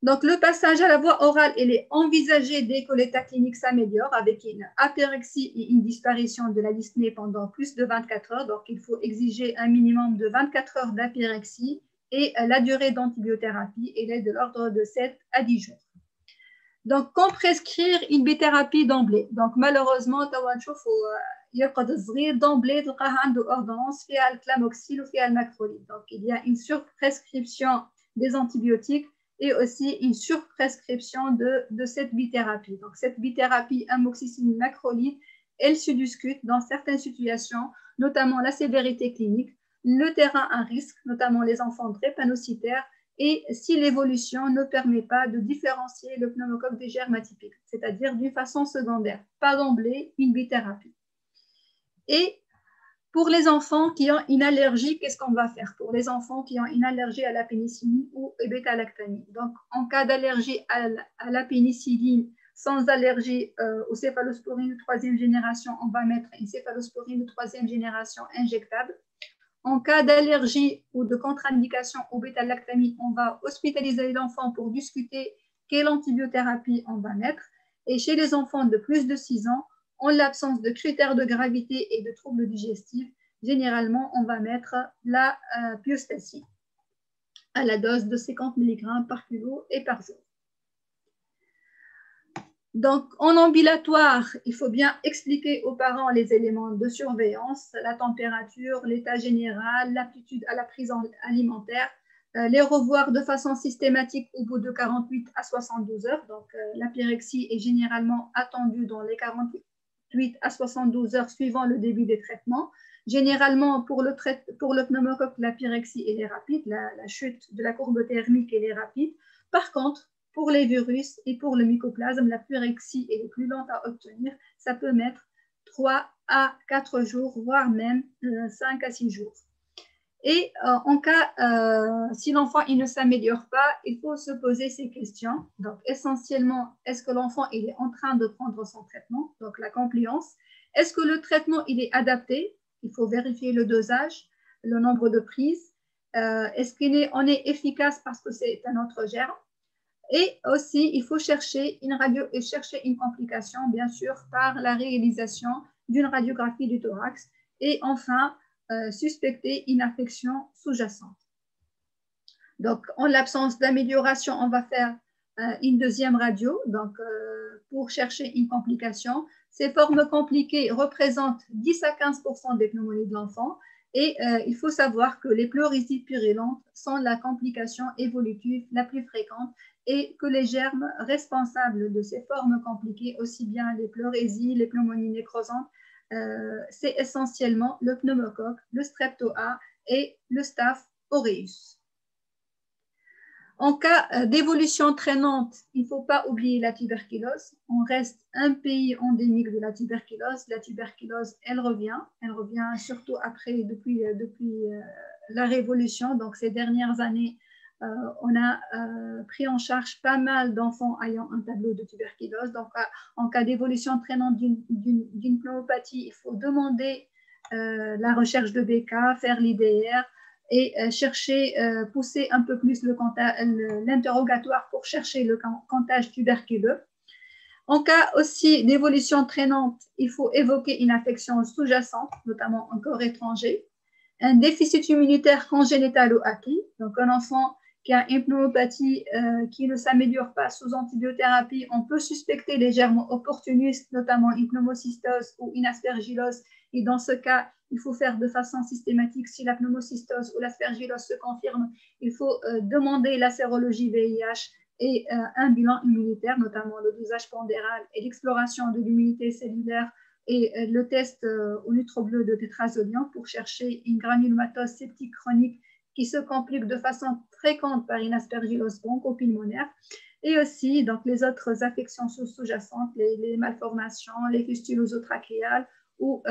Speaker 1: Donc, le passage à la voie orale, il est envisagé dès que l'état clinique s'améliore avec une apyrexie et une disparition de la dyspnée pendant plus de 24 heures. Donc, il faut exiger un minimum de 24 heures d'apyrexie et la durée d'antibiothérapie, elle est de l'ordre de 7 à 10 jours. Donc, quand prescrire une bithérapie d'emblée? Donc, malheureusement, d'emblée, il y a une ordonnance, il y a le clamoxyl ou il y a le macrolide. Donc, il y a une surprescription des antibiotiques et aussi une surprescription de cette bithérapie. Donc, cette bithérapie amoxicilline macrolide, elle se discute dans certaines situations, notamment la sévérité clinique, le terrain à risque, notamment les enfants drépanocytaires, et si l'évolution ne permet pas de différencier le pneumocoque des germes atypiques, c'est-à-dire d'une façon secondaire, pas d'emblée une bithérapie. Et pour les enfants qui ont une allergie, qu'est-ce qu'on va faire? Pour les enfants qui ont une allergie à la pénicilline ou au bêta-lactamine. Donc, en cas d'allergie à la pénicilline, sans allergie aux céphalosporines de 3e génération, on va mettre une céphalosporine de 3e génération injectable. En cas d'allergie ou de contre-indication au bêta-lactamine, on va hospitaliser l'enfant pour discuter quelle antibiothérapie on va mettre. Et chez les enfants de plus de 6 ans, en l'absence de critères de gravité et de troubles digestifs, généralement, on va mettre la pyostacine à la dose de 50 mg par kilo et par jour. Donc, en ambulatoire, il faut bien expliquer aux parents les éléments de surveillance, la température, l'état général, l'aptitude à la prise alimentaire, les revoir de façon systématique au bout de 48 à 72 heures. Donc, la pyrexie est généralement attendue dans les 48 à 72 heures suivant le début des traitements. Généralement, pour le pneumocoque, la pyrexie elle est rapide, la chute de la courbe thermique elle est rapide. Par contre, pour les virus et pour le mycoplasme, la pyrexie est plus lente à obtenir. Ça peut mettre 3 à 4 jours, voire même 5 à 6 jours. Et en cas, si l'enfant il ne s'améliore pas, il faut se poser ces questions. Donc, essentiellement, est-ce que l'enfant il est en train de prendre son traitement? Donc, la compliance. Est-ce que le traitement il est adapté? Il faut vérifier le dosage, le nombre de prises. Est-ce qu'on est efficace parce que c'est un autre germe? Et aussi, il faut chercher une radio et chercher une complication, bien sûr, par la réalisation d'une radiographie du thorax. Et enfin, suspecter une infection sous-jacente. Donc, en l'absence d'amélioration, on va faire une deuxième radio donc, pour chercher une complication. Ces formes compliquées représentent 10 à 15% des pneumonies de l'enfant. Et il faut savoir que les pleurésies purulentes sont la complication évolutive la plus fréquente et que les germes responsables de ces formes compliquées, aussi bien les pleurésies, les pneumonies nécrosantes, c'est essentiellement le pneumocoque, le strepto-A et le staph aureus. En cas d'évolution traînante, il ne faut pas oublier la tuberculose. On reste un pays endémique de la tuberculose. La tuberculose, elle revient surtout après, depuis la Révolution. Donc, ces dernières années, on a pris en charge pas mal d'enfants ayant un tableau de tuberculose. Donc, en cas d'évolution traînante d'une pneumopathie, il faut demander la recherche de BK, faire l'IDR et chercher, pousser un peu plus l'interrogatoire pour chercher le comptage tuberculeux. En cas aussi d'évolution traînante, il faut évoquer une affection sous-jacente, notamment un corps étranger, un déficit immunitaire congénital ou acquis, donc un enfant qui a une pneumopathie qui ne s'améliore pas sous antibiothérapie, on peut suspecter les germes opportunistes, notamment une pneumocystose ou une aspergillose, et dans ce cas, il faut faire de façon systématique, si la pneumocystose ou l'aspergillose se confirme, il faut demander la sérologie VIH et un bilan immunitaire, notamment le dosage pondéral et l'exploration de l'immunité cellulaire et le test au neutrobleu de tétrazolium pour chercher une granulomatose septique chronique qui se complique de façon fréquente par une aspergillose bronchopulmonaire, et aussi donc, les autres affections sous-jacentes, les malformations, les fistules oesotrachéales ou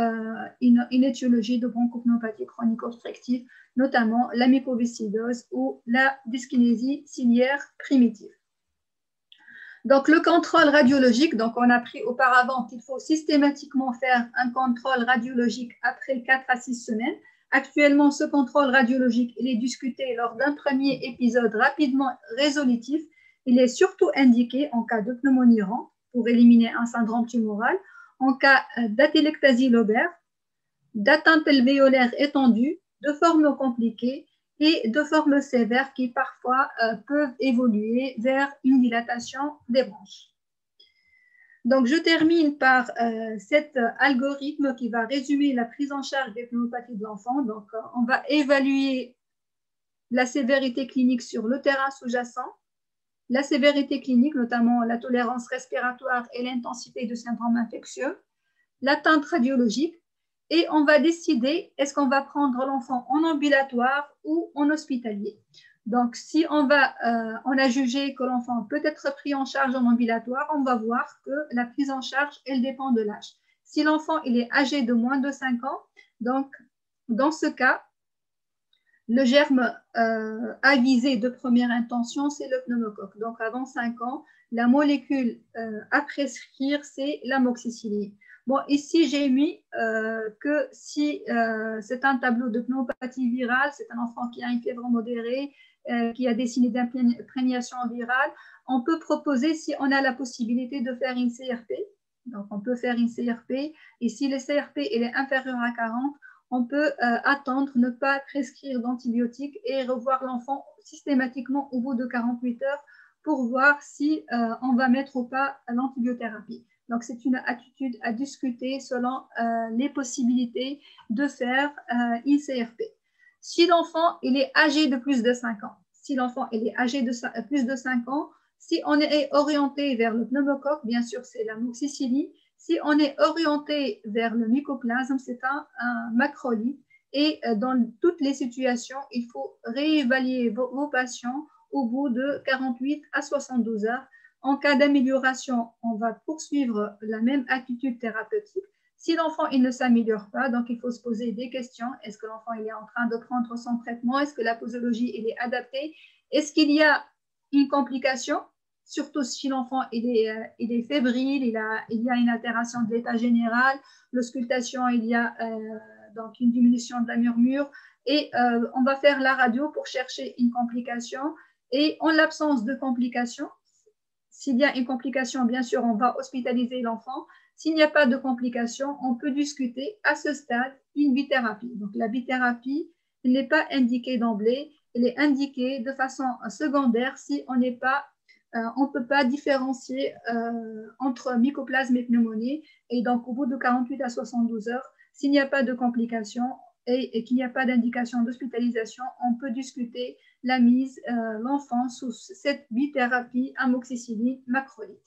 Speaker 1: une étiologie de bronchopneumopathie chronique obstructive, notamment la mycoviscidose ou la dyskinésie ciliaire primitive. Donc, le contrôle radiologique, donc on a appris auparavant qu'il faut systématiquement faire un contrôle radiologique après 4 à 6 semaines. Actuellement, ce contrôle radiologique, il est discuté lors d'un premier épisode rapidement résolutif. Il est surtout indiqué en cas de pneumonie rente pour éliminer un syndrome tumoral, en cas d'atélectasie lobaire, d'atteinte alvéolaire étendue, de formes compliquées et de formes sévères qui parfois peuvent évoluer vers une dilatation des bronches. Donc, je termine par cet algorithme qui va résumer la prise en charge des pneumopathies de l'enfant. Donc, on va évaluer la sévérité clinique sur le terrain sous-jacent, la sévérité clinique, notamment la tolérance respiratoire et l'intensité du syndrome infectieux, l'atteinte radiologique, et on va décider est-ce qu'on va prendre l'enfant en ambulatoire ou en hospitalier. Donc, si on a jugé que l'enfant peut être pris en charge en ambulatoire, on va voir que la prise en charge, elle dépend de l'âge. Si l'enfant il est âgé de moins de 5 ans, donc dans ce cas, le germe avisé de première intention, c'est le pneumocoque. Donc, avant 5 ans, la molécule à prescrire, c'est l'amoxicilline. Bon, ici, j'ai mis que si c'est un tableau de pneumopathie virale, c'est un enfant qui a une fièvre modérée, qui a des signes d'imprégnation virale, on peut proposer, si on a la possibilité, de faire une CRP. Donc, on peut faire une CRP. Et si le CRP il est inférieur à 40, on peut attendre, ne pas prescrire d'antibiotiques et revoir l'enfant systématiquement au bout de 48 heures pour voir si on va mettre ou pas l'antibiothérapie. Donc, c'est une attitude à discuter selon les possibilités de faire une CRP. Si l'enfant il est âgé de plus de 5 ans, si l'enfant il est âgé de plus de 5 ans, si on est orienté vers le pneumocoque, bien sûr, c'est l'amoxicilline. Si on est orienté vers le mycoplasme, c'est un macrolide. Et dans toutes les situations, il faut réévaluer vos patients au bout de 48 à 72 heures. En cas d'amélioration, on va poursuivre la même attitude thérapeutique. Si l'enfant il ne s'améliore pas, donc il faut se poser des questions. Est-ce que l'enfant il est en train de prendre son traitement? Est-ce que la posologie il est adaptée? Est-ce qu'il y a une complication? Surtout si l'enfant il est fébrile, il y a une altération de l'état général, l'auscultation, il y a donc une diminution de la murmure, et on va faire la radio pour chercher une complication. Et en l'absence de complication, s'il y a une complication, bien sûr, on va hospitaliser l'enfant. S'il n'y a pas de complication, on peut discuter à ce stade une bithérapie. Donc, la bithérapie n'est pas indiquée d'emblée, elle est indiquée de façon secondaire si on n'est pas on ne peut pas différencier entre mycoplasme et pneumonie. Et donc, au bout de 48 à 72 heures, s'il n'y a pas de complications et qu'il n'y a pas d'indication d'hospitalisation, on peut discuter la mise l'enfant sous cette bithérapie amoxicilline macrolide.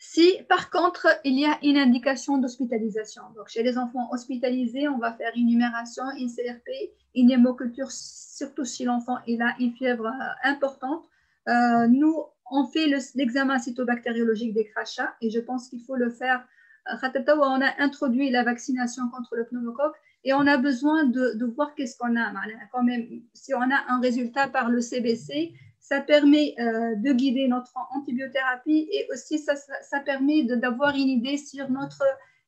Speaker 1: Si, par contre, il y a une indication d'hospitalisation, donc chez les enfants hospitalisés, on va faire une numération, une CRP, une hémoculture, surtout si l'enfant il a une fièvre importante. Nous, on fait l'examen cytobactériologique des crachats et je pense qu'il faut le faire. On a introduit la vaccination contre le pneumocoque et on a besoin de voir qu'est-ce qu'on a. Quand même, si on a un résultat par le CBC, ça permet de guider notre antibiothérapie et aussi ça permet d'avoir une idée sur notre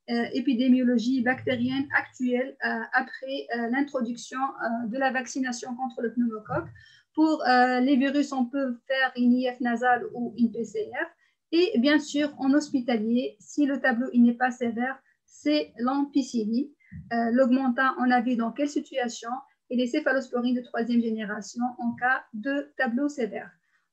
Speaker 1: épidémiologie bactérienne actuelle après l'introduction de la vaccination contre le pneumocoque. Pour les virus, on peut faire une IF nasale ou une PCR. Et bien sûr, en hospitalier, si le tableau n'est pas sévère, c'est l'ampicilline. L'augmentin, on a vu dans quelle situation, et les céphalosporines de troisième génération en cas de tableau sévère.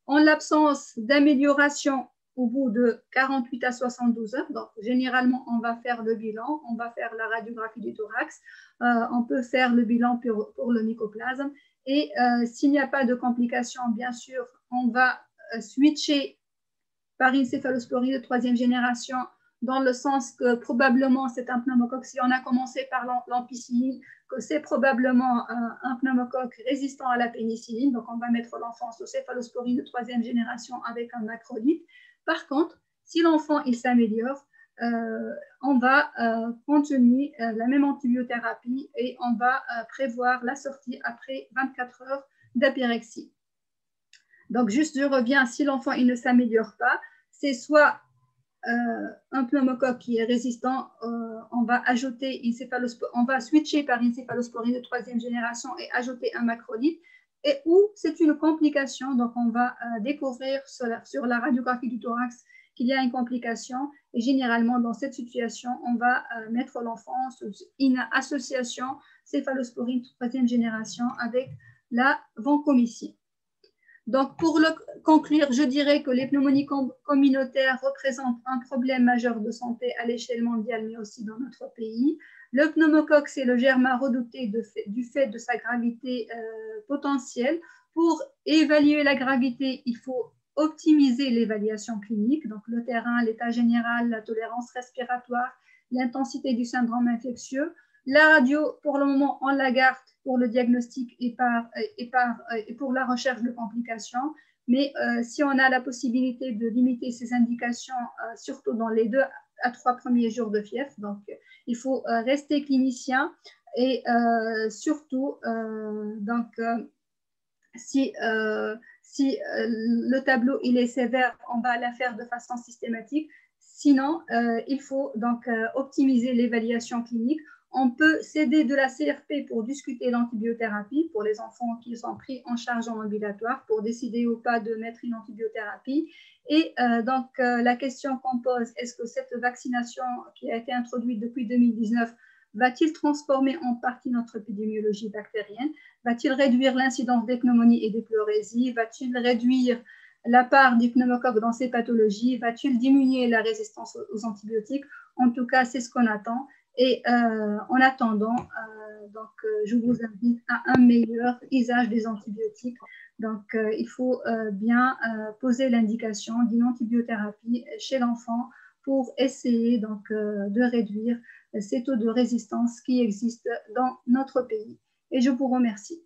Speaker 1: En l'absence d'amélioration au bout de 48 à 72 heures, donc généralement, on va faire le bilan, on va faire la radiographie du thorax, on peut faire le bilan pour le mycoplasme, et s'il n'y a pas de complications, bien sûr, on va switcher par une céphalosporine de troisième génération, dans le sens que probablement c'est un pneumocoque, si on a commencé par l'ampicilline, que c'est probablement un pneumocoque résistant à la pénicilline, donc on va mettre l'enfant sous céphalosporine de troisième génération avec un macrolide. Par contre, si l'enfant il s'améliore, on va continuer la même antibiothérapie et on va prévoir la sortie après 24 heures d'apyrexie. Donc, juste, je reviens, si l'enfant il ne s'améliore pas, c'est soit un pneumocoque qui est résistant, on va ajouter on va switcher par une céphalosporine de troisième génération et ajouter un macrolide, et ou c'est une complication, donc on va découvrir sur la radiographie du thorax qu'il y a une complication, et généralement dans cette situation, on va mettre l'enfant sous une association céphalosporine de troisième génération avec la vancomycine. Donc, pour conclure, je dirais que les pneumonies communautaires représentent un problème majeur de santé à l'échelle mondiale, mais aussi dans notre pays. Le pneumocoque, c'est le germe redouté du fait de sa gravité potentielle. Pour évaluer la gravité, il faut optimiser l'évaluation clinique, donc le terrain, l'état général, la tolérance respiratoire, l'intensité du syndrome infectieux. La radio, pour le moment, on la garde pour le diagnostic et pour la recherche de complications. Mais si on a la possibilité de limiter ces indications, surtout dans les 2 à 3 premiers jours de fièvre, donc il faut rester clinicien et surtout, si le tableau il est sévère, on va la faire de façon systématique. Sinon, il faut donc optimiser l'évaluation clinique. On peut s'aider de la CRP pour discuter l'antibiothérapie pour les enfants qui sont pris en charge en ambulatoire pour décider ou pas de mettre une antibiothérapie. Et la question qu'on pose, est-ce que cette vaccination qui a été introduite depuis 2019 va-t-il transformer en partie notre épidémiologie bactérienne? Va-t-il réduire l'incidence des pneumonies et des pleurésies? Va-t-il réduire la part du pneumocoque dans ces pathologies? Va-t-il diminuer la résistance aux antibiotiques? En tout cas, c'est ce qu'on attend. Et en attendant, je vous invite à un meilleur usage des antibiotiques. Donc, il faut bien poser l'indication d'une antibiothérapie chez l'enfant pour essayer de réduire ces taux de résistance qui existent dans notre pays. Et je vous remercie.